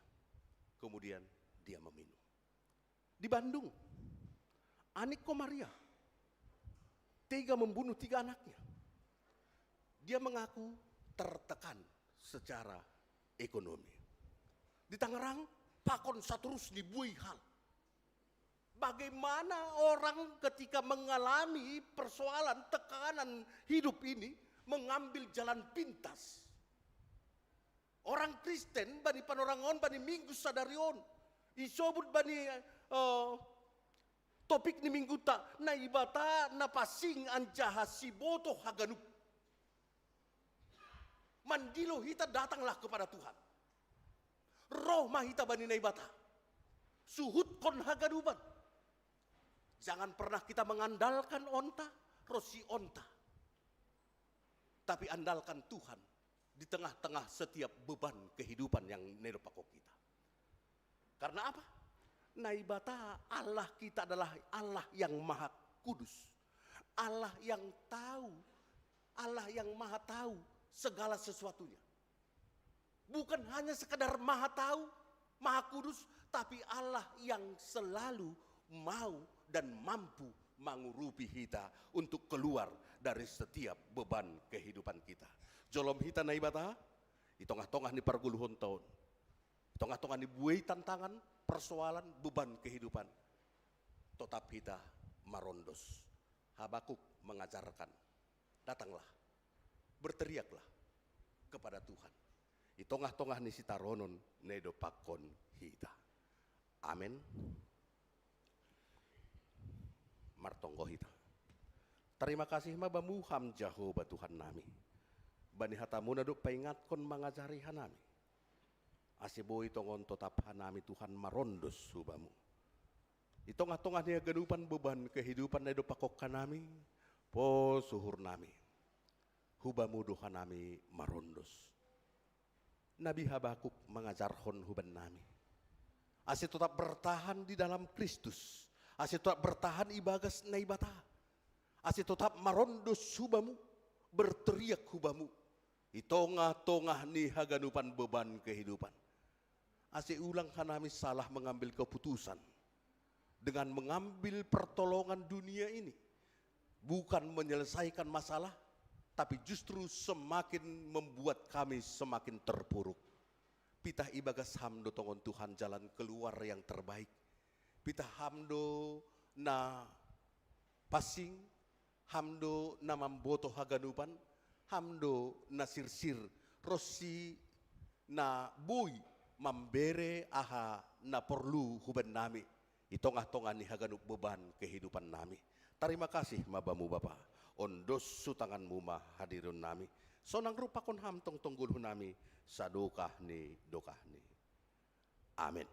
Kemudian dia meminum. Di Bandung, Aniko Maria tega membunuh 3 anaknya. Dia mengaku tertekan secara ekonomi. Di Tangerang, Pakon Saturus dibuih hal. Bagaimana orang ketika mengalami persoalan tekanan hidup ini mengambil jalan pintas. Orang Kristen bani panorangon bani minggu sadarion isobut bani topik ni minggu tak na ibata na pasing anjaha siboto haganup. Mandilo hita datanglah kepada Tuhan. Roh mahita bani na ibata. Suhut kon haganuban. Jangan pernah kita mengandalkan onta, rosi onta. Tapi andalkan Tuhan di tengah-tengah setiap beban kehidupan yang nerpako kita. Karena apa? Naibata Allah kita adalah Allah yang maha Kudus. Allah yang tahu, Allah yang maha tahu segala sesuatunya. Bukan hanya sekedar maha tahu, maha kudus, tapi Allah yang selalu mau dan mampu mengurupi kita untuk keluar dari setiap beban kehidupan kita. Jolom hita na ibata, itongah-tongah ni parguluhon tahun. Itongah-tongah ni buai tantangan, persoalan, beban kehidupan. Tetap kita marondos. Habakuk mengajarkan, datanglah, berteriaklah kepada Tuhan. Itongah-tongah ni sitaronon nedo pakon hita. Amin. Martonggo hita. Terima kasih mabamu ham Jehovah Tuhan nami. Bani hatamu naduk paingatkon mengajari hanami. Asibo itongon tetap hanami Tuhan marondos subamu. Itongah-tongah ni gadupan beban kehidupan nedo pakok kanami. Po suhur nami. Hubamu doha nami marondos. Nabi Habakuk mengajarkan huban nami. Asi tetap bertahan di dalam Kristus. Asi tetap bertahan ibagas naibata. Asi tetap marondos hubamu. Berteriak hubamu. Itongah-tongah ni haganupan beban kehidupan. Asi ulang kanami salah mengambil keputusan. Dengan mengambil pertolongan dunia ini. Bukan menyelesaikan masalah. Tapi justru semakin membuat kami semakin terpuruk. Pitah ibagas hamdo tongon Tuhan jalan keluar yang terbaik. Pitah hamdo na pasing, hamdo na mamboto haganupan, hamdo na sirsir, rosi na boy, mambere aha na perlu huban nami. Itongah-tongah ni haganup beban kehidupan nami. Terima kasih mabamu Bapa. Ondos sutanganmu mah hadirun nami. Sonang rupa kon ham tong tonggul nami. Sadokah ni dokah ni. Amin.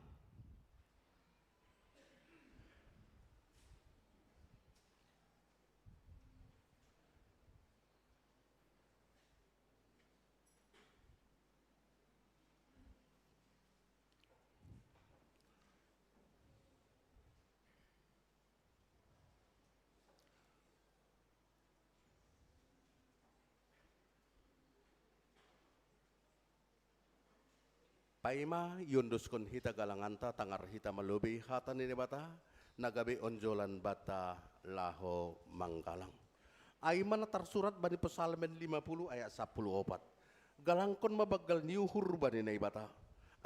Paima yondoskon hita galanganta tangar hita melobi hata nini bata nagabe onjolan bata laho manggalang. Aimana tersurat bani pesalmen 50 ayat 14. Galangkon mabagal niuhur bani nai bata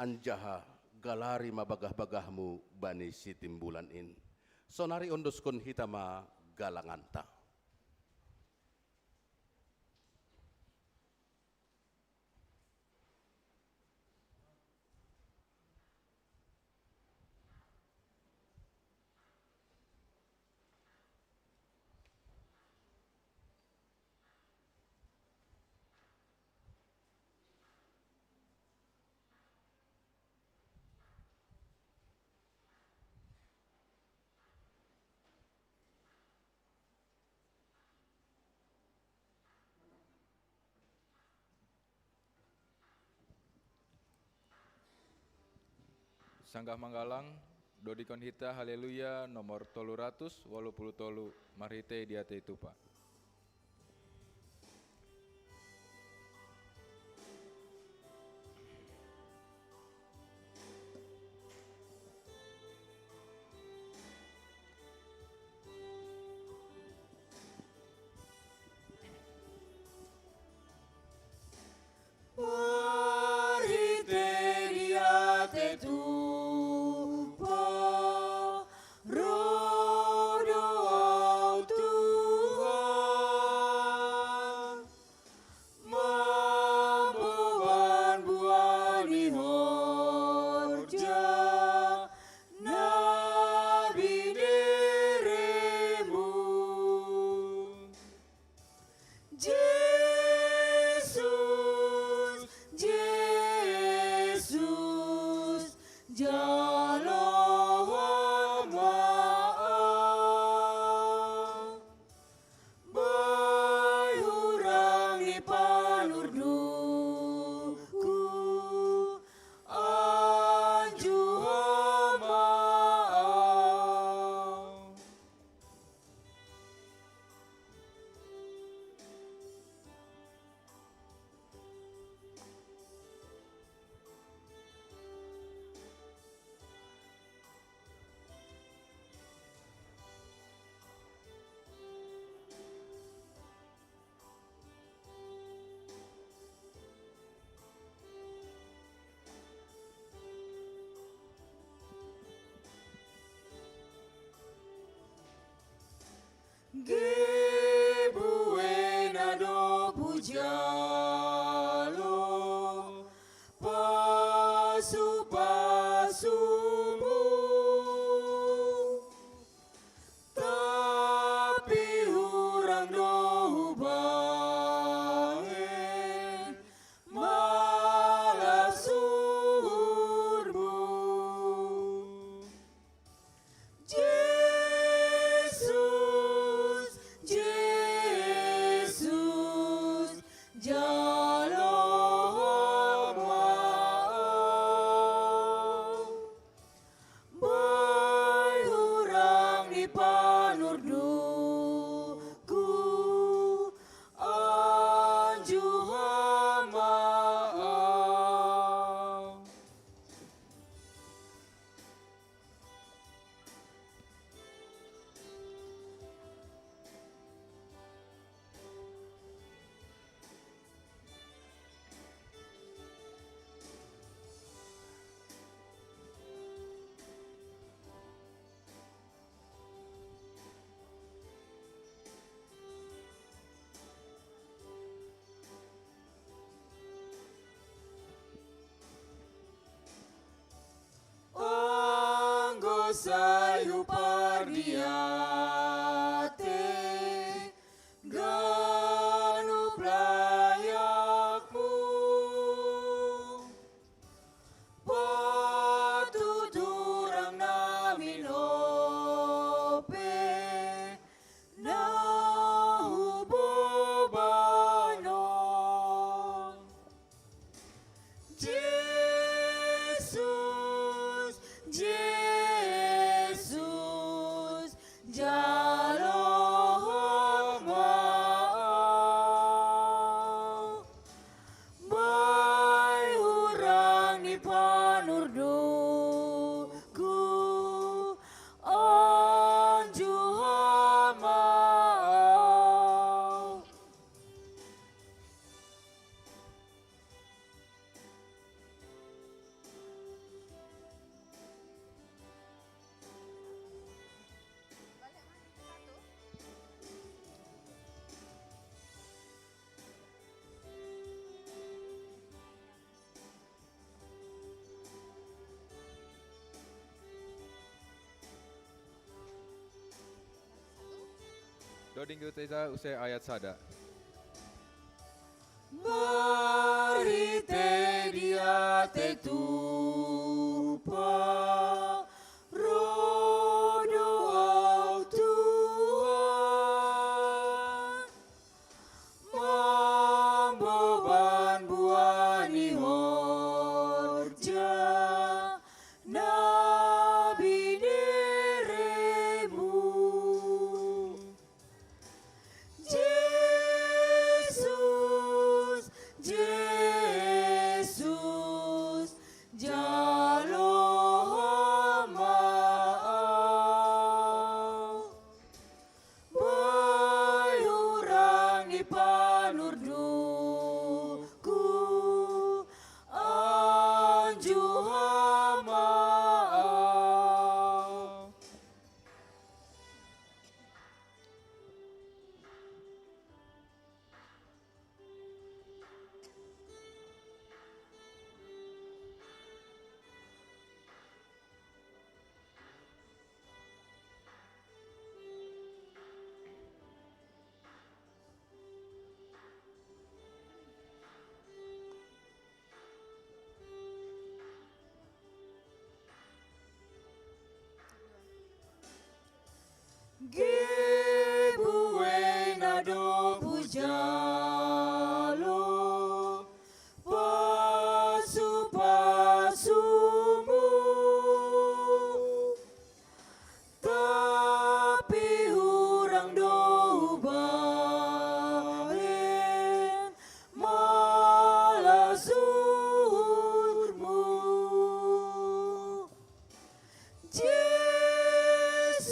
anjaha galari mabagah-bagahmu bani sitimbulan in. Sonari ondoskon hita ma galanganta. Sanggah Manggalang, Dodikon Hita Haleluya nomor 383 marhite diate itu Pak. Rodo Tuhan Gebuena do pujalo pasu-pasumu, tapi urang do hubaen malah surmu. Yesus, Yesus, jalur maaf, baik urang di panurduku, anjuhan maaf. Anggo sayu pardiate ganu playakmu, patuturang namin ope nahubobanon. Yesus, Yesus, jalur maaf, baik urang di panurduku, anjuhan maaf. Doding kita usai ayat sada. Mari te dia te tupa rodo au Tuhan, mamboban buani horja nabi neremu. Yesus, Yesus, jalur maaf, baik urang di panurduku, anjuhan maaf. Gebuena do pujalo pasu-pasumu, tapi urang do hubaen malah surmu. Yesus,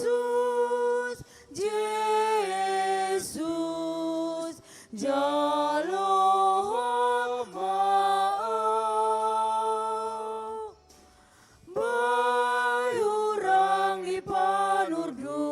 Yesus, jalur maaf, baik urang di panurduku,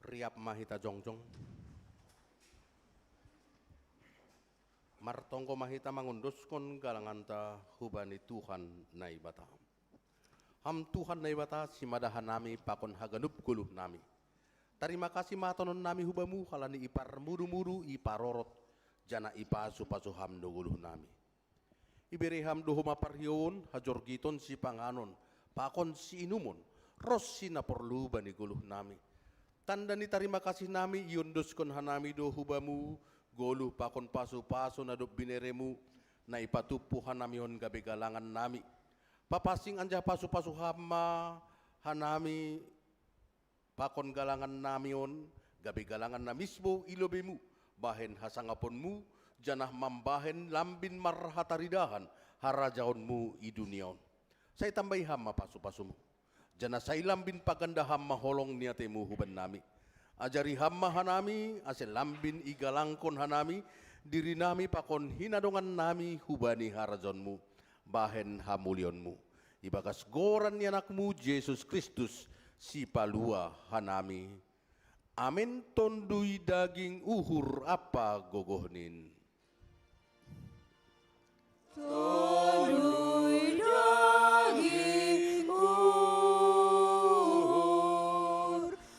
Riap mahita jongjong. Martongko mahita mangunduskon galanganta hubani Tuhan naibata. Ham Tuhan naibata simadahan nami pakon haganup guluh nami. Terima kasih matonon nami hubamu kalani ipar mudu-mudu iparorot jana ipa supasu ham do guluh nami. Iberi ham do huma parhiun hajor giton si panganon pakon si inumon ros si naporlu bani guluh nami. Tanda ni terima kasih nami yunduskon hanami do hubamu goluh pakon pasu-pasu nadop bineremu na ipatupu hanami hon gabe galangan nami. Papasing anja pasu-pasu hama hanami pakon galangan nami on gabe galangan namisbo ilobemu bahen hasangaponmu janah mambahen lambin marhataridahan harajaonmu i duniaon. Saya tambahi hama pasu-pasumu. Janah saya lambin paganda hama holong niatemu huban nami. Ajari hama hanami asal lambin igalangkon hanami diri nami pakon hinadongan nami hubani harajonmu bahen hamulionmu. Ibagas goran ni anakmu Yesus Kristus si palua hanami. Amin tondui daging uhur apa gogohnin. Tondui daging uhur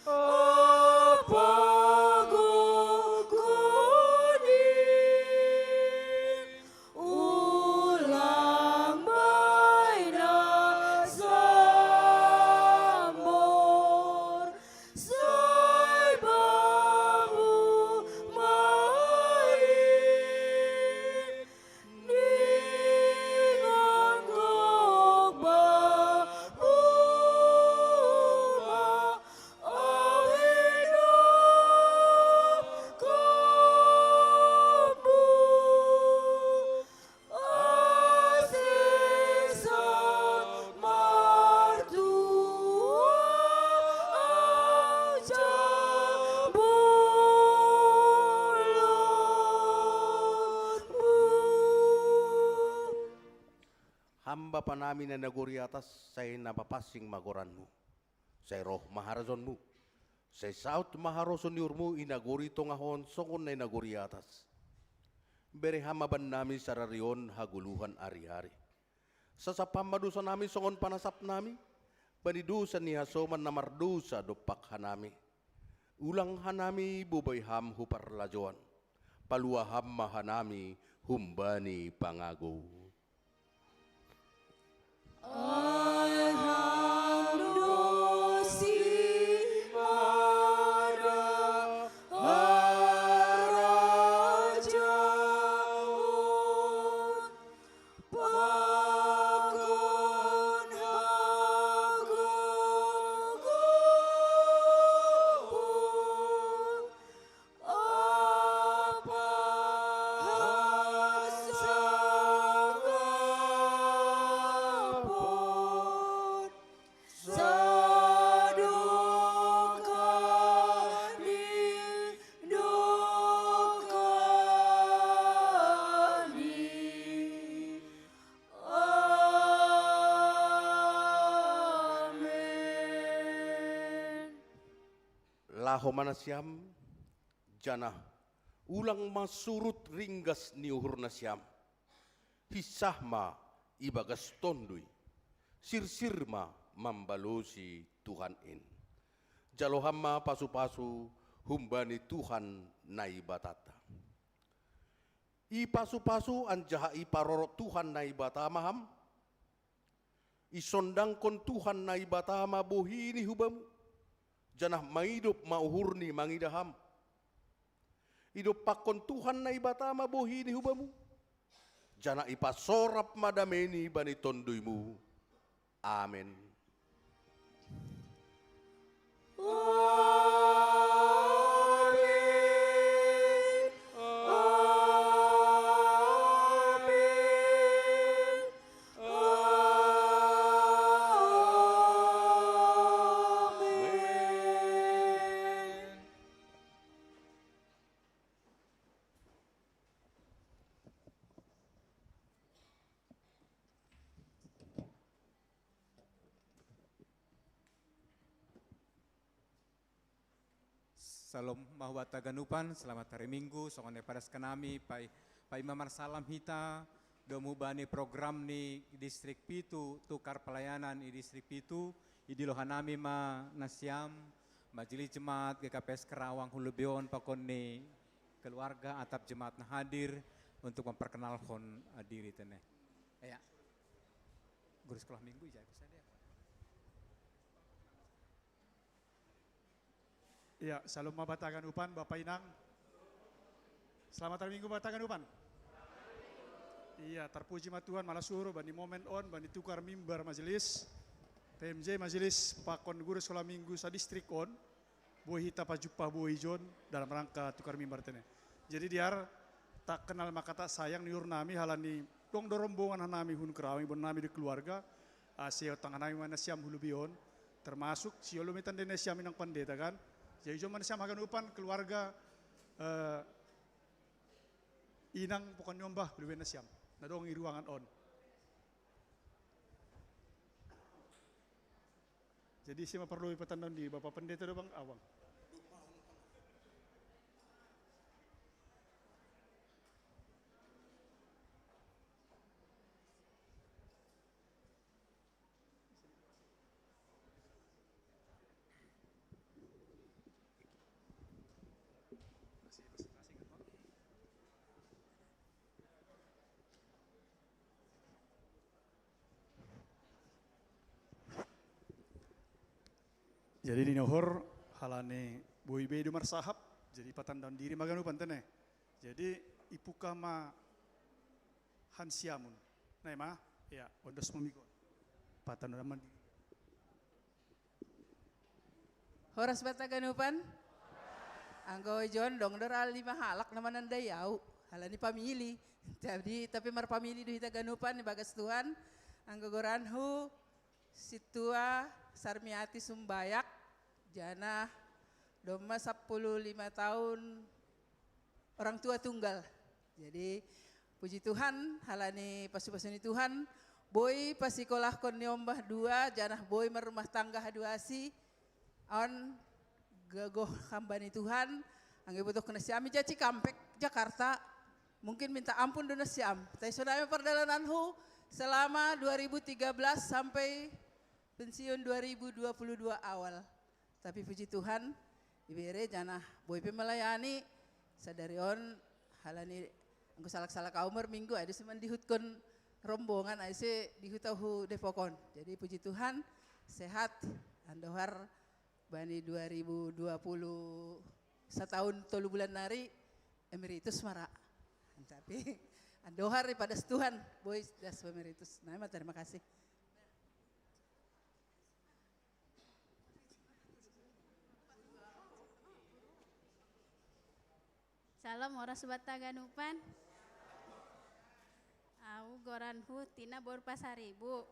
apa gogohnin. Ulang baina sambor sai bamu main ningon gogba uma ahinap kamu asisat martua aja bolonmu. Hamba panami na naguri atas saya napapasing magoranmu. Saya roh maharazonmu. Saya saut maharoson yurmu inaguri tongahon songon na naguri atas. Beri hama ban nami sararion haguluhan ari-ari. Sasapam madusa nami songon panasap nami. Banidusa ni hasoman namardusa dopak hanami. Ulang hanami bubay ham huparlajoan. Palua ham mahanami humbani pangago. Alhamdulillah harajaun pakon hagogopun apa hasangapun sadokani dokani amin. Laho manasyam janah ulang masurut ringgas ni uhur nasyam. Hisahma ibagas tondui. Sirsirma mambalusi Tuhan in. Jalohamma pasu-pasu humbani Tuhan naibatata. I pasu-pasu anjaha i parorot Tuhan naibata maham. Isondangkon Tuhan naibata ma bohini hubamu. Janah maidup mauhurni mangidaham. Hidup pakon Tuhan naibata ma bohini hubamu. Janah ipasorap madameni bani tonduimu. Amin. Amin. Amin. Amin. Salam mahwata ganupan, selamat hari Minggu, songone padas kanami, pai mamar salam hita, domu bani program ni distrik Pitu, tukar pelayanan di distrik Pitu, di lohanami ma nasiam, majelis jemaat GKPS Karawang Hulubion pakon ni keluarga atap jemaat na hadir untuk memperkenalkan diri tene. Ya, guru sekolah minggu ya bisa deh. Ya, salam mabatagan upan Bapak Inang. Selamat hari Minggu batagan upan. Iya, terpuji ma Tuhan malah suruh bani momen on bani tukar mimbar majelis. PMJ majelis pakon guru sekolah minggu sa distrik on. Boy hita pajupa boy John dalam rangka tukar mimbar tene. Jadi diar tak kenal maka tak sayang niur nami halani dong dorombongan hanami hun kerawing bon nami di keluarga. Asio tangan nami mana siam hulubion termasuk siolo metan dene siam inang pandeta kan. Jadi cuma siam hagan upan keluarga inang pokoknya nyombah beli siam. Nadong i ruangan on. Jadi saya perlu petandon di Bapak Pendeta do Bang Awang. Jadi di nohor halane boi bedu marsahap jadi patandon diri maganu pantene. Jadi ipu kama hansiamun. Nah ma ya ondos memigo. Patandon man. Horas bataganupan. Anggo John dong doral lima halak naman andayau. Halani pamili. Jadi tapi mar pamili do hita ganupan ni bagas Tuhan. Anggo goranhu situa Sarmiati Sumbayak jana doma 15 tahun orang tua tunggal. Jadi puji Tuhan halani pasu-pasuni Tuhan boy pasikolah kon nyombah dua janah boy merumah tangga haduasi on gagoh hambani Tuhan angge butuh kena siami jaci Kampek Jakarta mungkin minta ampun dona siam. Tapi saudara perdalananhu selama 2013 sampai pensiun 2022 awal. Tapi puji Tuhan, ibere janah boy melayani sadarion halani anggo salak-salak umur minggu ada semen dihutkon rombongan ase dihutahu depokon. Jadi puji Tuhan sehat andohar bani 2020 setahun 3 bulan nari emeritus mara. Tapi andohar pada Tuhan boy das emeritus. Nah, terima kasih. Salam horas bataganupan. Au goranhu tina bor pasaribu.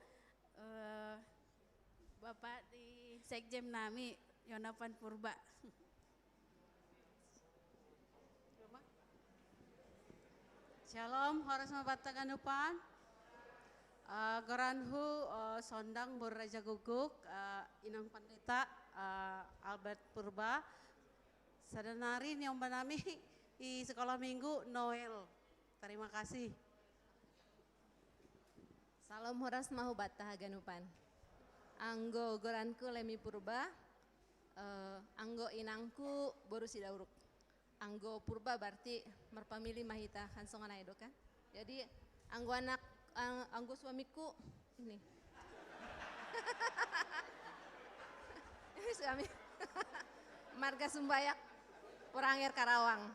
Bapak di sekjem nami Yonapan Purba. Shalom horas bataganupan. Goranhu sondang bor Raja Guguk inang pendeta Albert Purba. Sadanari nyomba nami di sekolah minggu Noel. Terima kasih. Salam horas mahu batah ganupan. Anggo goranku Lemi Purba. Anggo inangku boru sidauruk. Anggo Purba berarti merpamili mahita hansongan aido kan. Jadi anggo anak anggo suamiku ini. Ini suami. Marga Sumbayak. Orangir Karawang.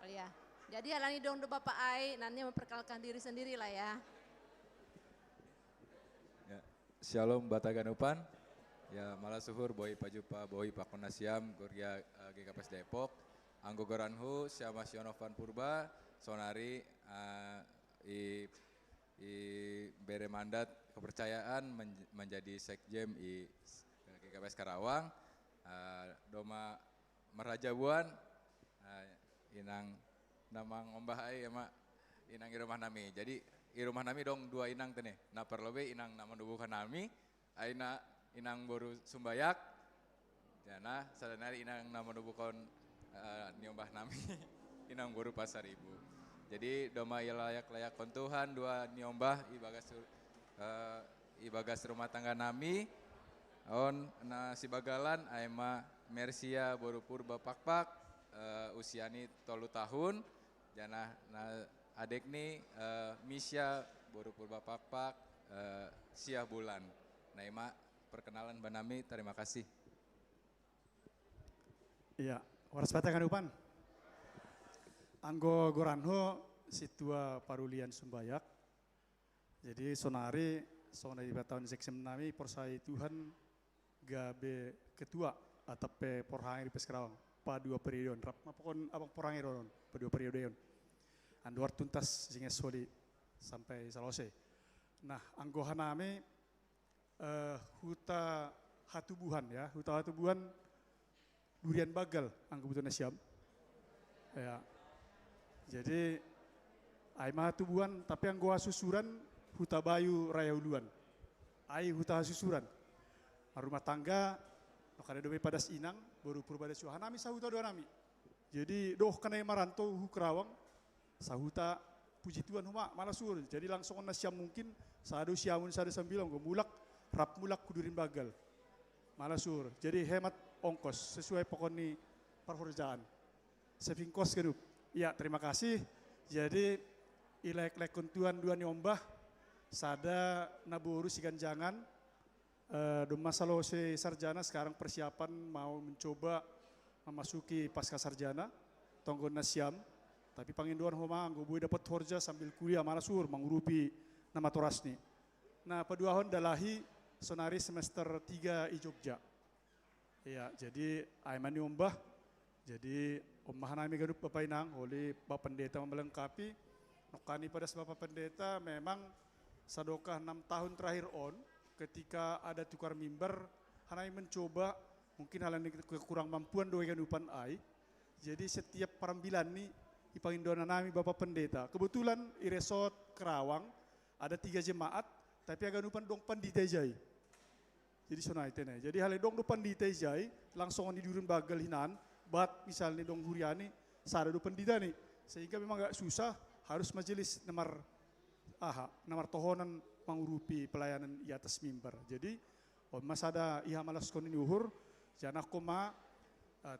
Oh ya. Jadi alani dong do Bapak Ai, nanti memperkenalkan diri sendiri lah ya. Ya, Shalom bataganupan. Ya malah suhur boy pajupa boy pakon nasiam Gurya GKPS Depok. Anggo goranhu siama Yonapan Purba sonari i bere mandat kepercayaan menjadi sekjem i GKPS Karawang. Doma Merajabuan inang namang ombah ai ema inang irumah nami. Jadi irumah nami dong dua inang tene. Na perlobe inang nama dubukan nami aina inang boru Sumbayak Jana sadanari inang nama nubukon niombah nami inang guru pasar ibu. Jadi doma layak kon Tuhan dua niombah ibagas rumah tangga nami on na si bagalan aema Mersia boru purba pakpak usiani 3 tahun jana na adek ni Misya boru purba pakpak sia bulan. Naima perkenalan banami, terima kasih. Iya, waras batakan upan. Anggo Goranho situa parulian Sumbayak. Jadi sonari di tahun seksem nami porsai Tuhan gabe ketua atau pe porhangi di Peskerawang pa 2 periode rap mapokon abang porhangi ron pa 2 periode yon. Anduar tuntas singa soli sampai selesai. Nah, anggo hanami huta hatubuhan ya, huta hatubuhan durian bagal anggo butuh siam. Ya. Jadi aima hatubuhan tapi anggo susuran huta bayu raya uluan. Ai huta susuran. Rumah tangga makanya dobe padas inang baru purba suha nami sahuta dua nami. Jadi doh kena maranto hu Kerawang sahuta puji Tuhan huma malasur. Jadi langsung na siam mungkin sadu siamun sadu sambilang go mulak rap mulak kudurin bagal. Malasur. Jadi hemat ongkos sesuai pokok ni perhorjaan. Saving cost kedup. Ya, terima kasih. Jadi ilek-lek kuntuan dua nyombah sada naburu sigan jangan do masalah sarjana sekarang persiapan mau mencoba memasuki pasca sarjana tonggon nasiam tapi panginduan homa anggo bui dapat horja sambil kuliah malasur mengurupi nama torasni. Nah, paduahon dalahi sonari semester 3 i Jogja. Ya, jadi aiman nyombah. Jadi omah nami gadup Bapak Inang oleh Bapak Pendeta melengkapi. Nokani pada Bapak Pendeta memang sadokah 6 tahun terakhir ketika ada tukar mimbar hanai mencoba mungkin hal ini kekurang mampuan doa gadupan ai. Jadi setiap parambilan nih ipangindona nami Bapak Pendeta. Kebetulan i resort Kerawang ada 3 jemaat tapi aganupan dong pandita jai. Jadi sonai tene. Jadi hal dong do pandita jai langsung di durun bagal hinan bat misalnya dong huriani sada do pandita nih. Sehingga memang agak susah harus majelis nomor tohonan mengurupi pelayanan di atas mimbar. Jadi mas ada iha malas konin uhur jana koma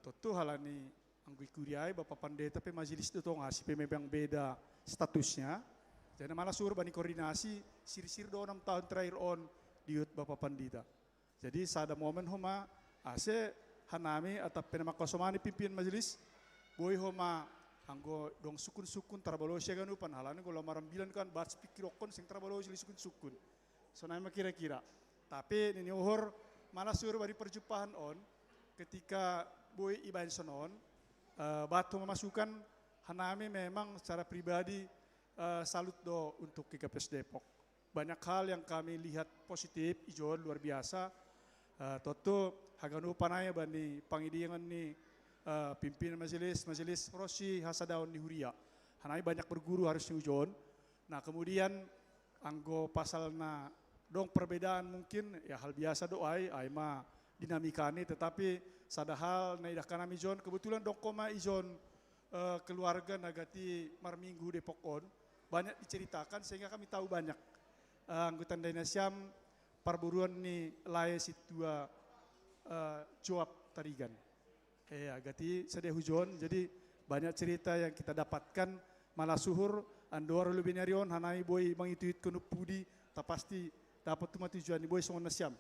toto halani anggui kuriai Bapak Pendeta pe majelis itu tong hasi pe memang beda statusnya. Jadi malah suruh bani koordinasi sir-sir do 6 tahun terakhir diut Bapak Pendeta. Jadi sada momen homa ase hanami atau penama kosomani pimpin majelis boy homa anggo dong sukun-sukun trabalo siya ganupan halani ko lamaram bilan kan bat pikirokon sing trabalo sili sukun-sukun. So na kira-kira. Tapi nini uhor malah suruh bari perjumpaan ketika boy ibain sonon batu memasukkan hanami memang secara pribadi salut do untuk KKPS Depok. Banyak hal yang kami lihat positif, ijon luar biasa. Toto haganu panaya bani pangidiangan ni pimpinan majelis Rosi Hasadaun di Huria. Hanai banyak berguru harus diujon. Nah kemudian anggo pasal na dong perbedaan mungkin ya hal biasa doai aima dinamikani tetapi sada hal na idah kanami jon kebetulan dong koma ijon keluarga nagati marminggu Depokon banyak diceritakan sehingga kami tahu banyak anggota Dainasiam perburuan ni laye situa jawab tarigan. Agati sedih hujon jadi banyak cerita yang kita dapatkan malah suhur andor lebih nyarion hanai boy mangituit kunup pudi tak pasti dapat tujuan ni boy songon nasiam.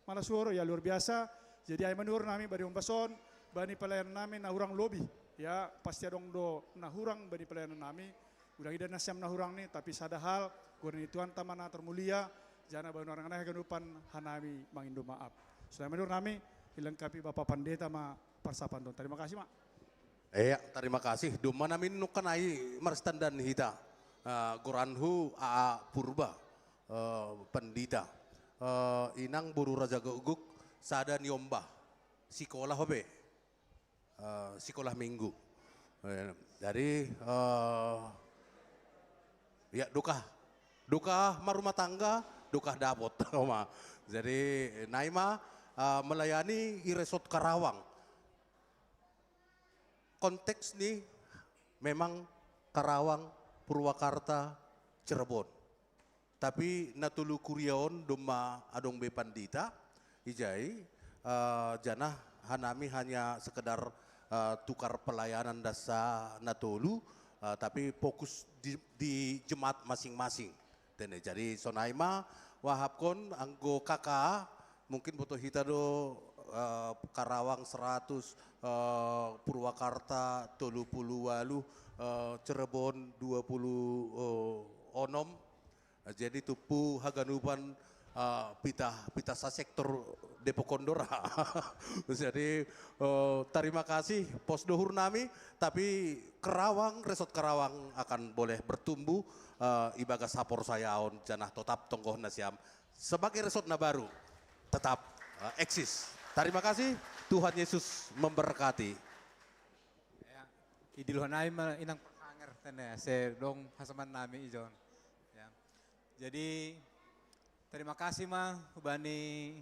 Malah suhur ya luar biasa. Jadi ay manur nami bari umbason bani pelayanan nami na hurang lobi ya pasti adong do na hurang bani pelayanan nami udah ida nasiam na hurang ni tapi sada hal gurni Tuhan tamana termulia jana bani orang aneh ganupan hanami mangindo maaf. Sudah manur nami dilengkapi Bapak Pendeta ma persapan don. Terima kasih mak. Terima kasih. Duma namin nukanai marstandan hita Goranhu a Purba Pendeta inang buru Raja Guguk sada niombah sekolah hobe sekolah minggu dari ya duka marumah tangga duka dapot oma jadi naima melayani i Resort Karawang. Konteks nih memang Karawang, Purwakarta, Cirebon. Tapi natulu kuriaon doma adong be pandita, ijai janah hanami hanya sekedar tukar pelayanan dasa natulu, tapi fokus di jemaat masing-masing. Jadi sonaima wahapkon anggo kakak mungkin foto hita do Karawang 100, Purwakarta 30 Cirebon 20 onom. Jadi tupu haganupan pita sa sektor Depok Kondora. Jadi terima kasih pos dohur nami, tapi Karawang, Resort Karawang akan boleh bertumbuh ibaga sapor sayaon janah tetap tonggoh nasiam sebagai resort na baru tetap eksis. Terima kasih, Tuhan Yesus memberkati. Idiluhan namin inang panger tanda se dong hasaman nami ijon. Ya. Jadi terima kasih mah bani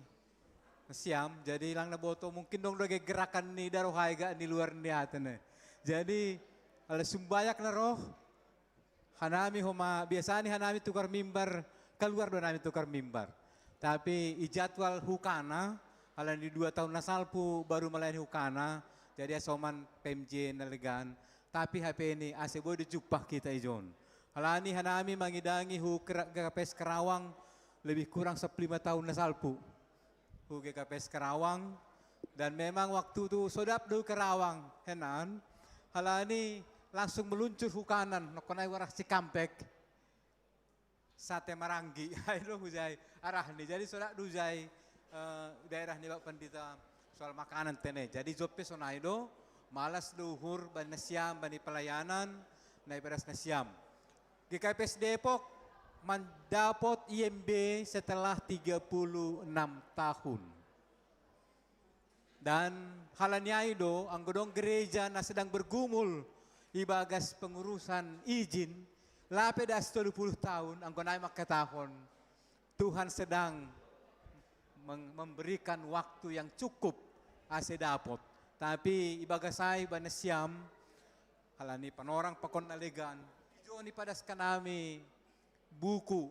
siam. Jadi lang naboto mungkin dong doge gerakan ni darohay ga ni luar ni aten. Jadi ala sumbayak na roh hanami homa biasa ni hanami tukar mimbar keluar do nami tukar mimbar. Tapi ijadwal hukana ala di 2 tahun nasalpu baru melayani hukana. Jadi asoman PMJ nalegan, tapi HP ini aseboy dijupah kita ijon. Halani hanami mangidangi hu GKPS Karawang lebih kurang 15 tahun nasalpu. Hu GKPS Karawang dan memang waktu itu sodap do Karawang henan. Halani langsung meluncur hu kanan nokonai warah Cikampek. Sate Maranggi, ayo hujai arah nih. Jadi sodap dujai daerah nih Pak Pandita soal makanan tene. Jadi jope sonaido malas luhur bani nasiam bani pelayanan naik beras nasiam. GKPS Depok mendapot IMB setelah 36 tahun. Dan halanya itu anggodong gereja na sedang bergumul ibagas pengurusan izin lapedas 20 tahun anggonai makatahon Tuhan sedang memberikan waktu yang cukup ase dapot. Tapi ibagasay banasiam halani panorang pakon nalegan ijoni padas kanami buku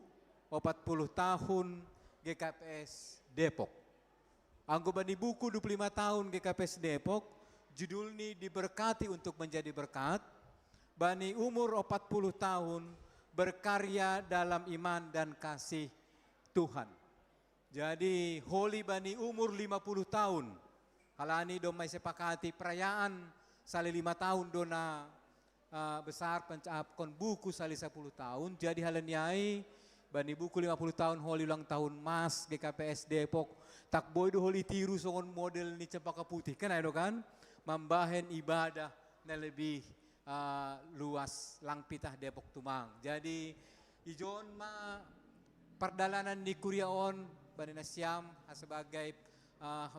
40 tahun GKPS Depok. Anggo bani buku 25 tahun GKPS Depok, judul ini diberkati untuk menjadi berkat. Bani umur 40 tahun berkarya dalam iman dan kasih Tuhan. Jadi Holy bani umur 50 tahun. Halani do may sepakati perayaan sali 5 tahun do na besar pencaapkon buku sali 10 tahun. Jadi halaniai bani buku 50 tahun Holy ulang tahun Mas GKPS Depok. Tak boy do Holy tiru songon model ni Cempaka Putih. Kan ayo kan? Membahen ibadah na lebih luas Langpitah Depok Tumang. Jadi ijon ma perdalanan di Kuriaon bani nasiam sebagai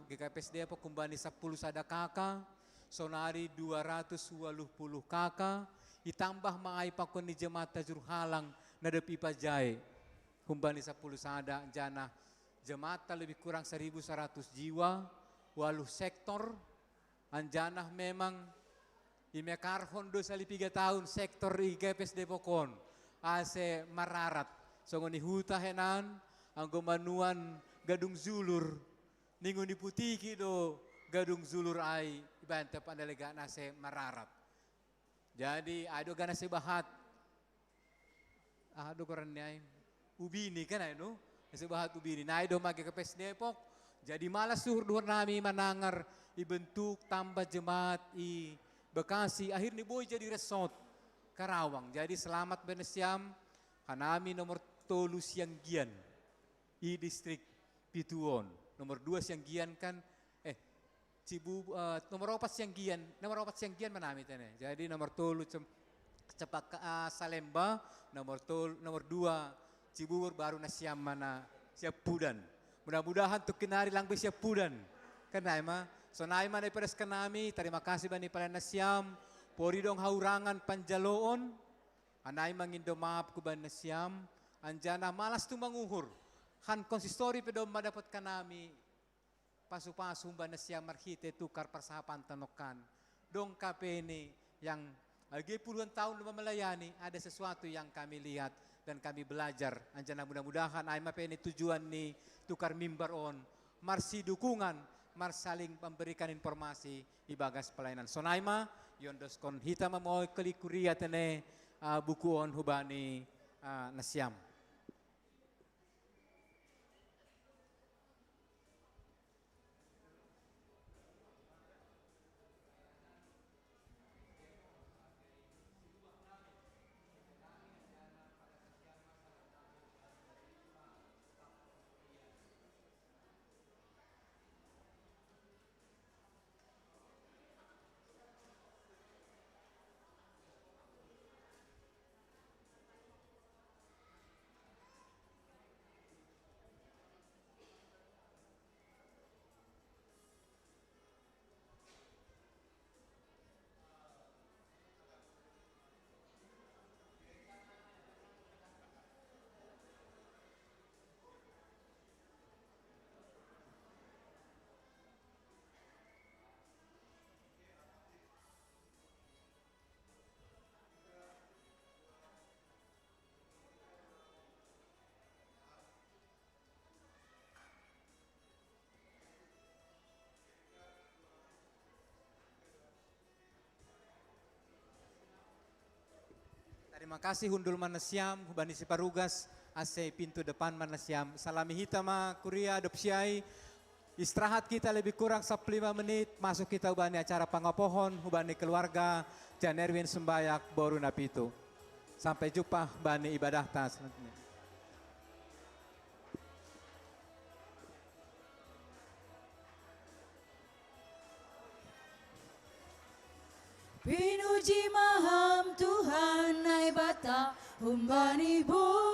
GKPS Depok kumbani 10 sada kakak, sonari 280 kakak, ditambah mangai pakon di jemaat Tajur Halang nadepi pajai kumbani 10 sada jana jemaat lebih kurang 1.100 jiwa, waluh sektor anjanah memang imekarhon do sali 3 tahun sektor GKPS Depokon ase mararat songoni huta henan anggo manuan gadung zulur ningon diputiki do gadung zulur ai ibante pandalega nase mararat. Jadi ado gana sebahat ado koran nyai ubini kan anu sebahat ubini na do mage GKPS Depok jadi malas suhur duhur nami manangar ibentuk tambah jemaat i Bekasi akhirnya boy jadi resort Karawang. Jadi selamat benesiam kanami nomor 3 Sianggian i distrik Pituon. Nomor 2 Sianggian kan nomor 4 Sianggian manami tene. Jadi nomor 3 Cepak Salemba, nomor 2 Cibubur baru nasiam mana siap pudan. Mudah-mudahan tuh kenari lang siap pudan. Kenapa? So naima na ipares kanami, terima kasih bani pala nasiam, pori dong haurangan panjaloon, anay mangindo maap ko bani nasiam, anjana malas tu manguhur, han konsistori pedom madapat kanami, pasu-pasu banasya marhite tukar persahapan tenokan. Dong KPN yang lagi puluhan tahun melayani, ada sesuatu yang kami lihat dan kami belajar. Anjana mudah-mudahan ay mapeni tujuan ni tukar mimbar on, marsi dukungan, mar saling memberikan informasi ibagas pelayanan. Sonaima yondoskon hita mamoy kelikuria tene bukuon hubani nasyam. Terima kasih Hundul Manasyam, Hubani Siparugas, ase pintu depan Manasyam. Salami hitama kuria adopsiai. Istirahat kita lebih kurang 15 menit, masuk kita hubani acara pangapohon, hubani keluarga, Jan Erwin Sembayak, Boru Napitu. Sampai jumpa bani ibadah tas. Pinuji maham Tuhan naibata umbani bu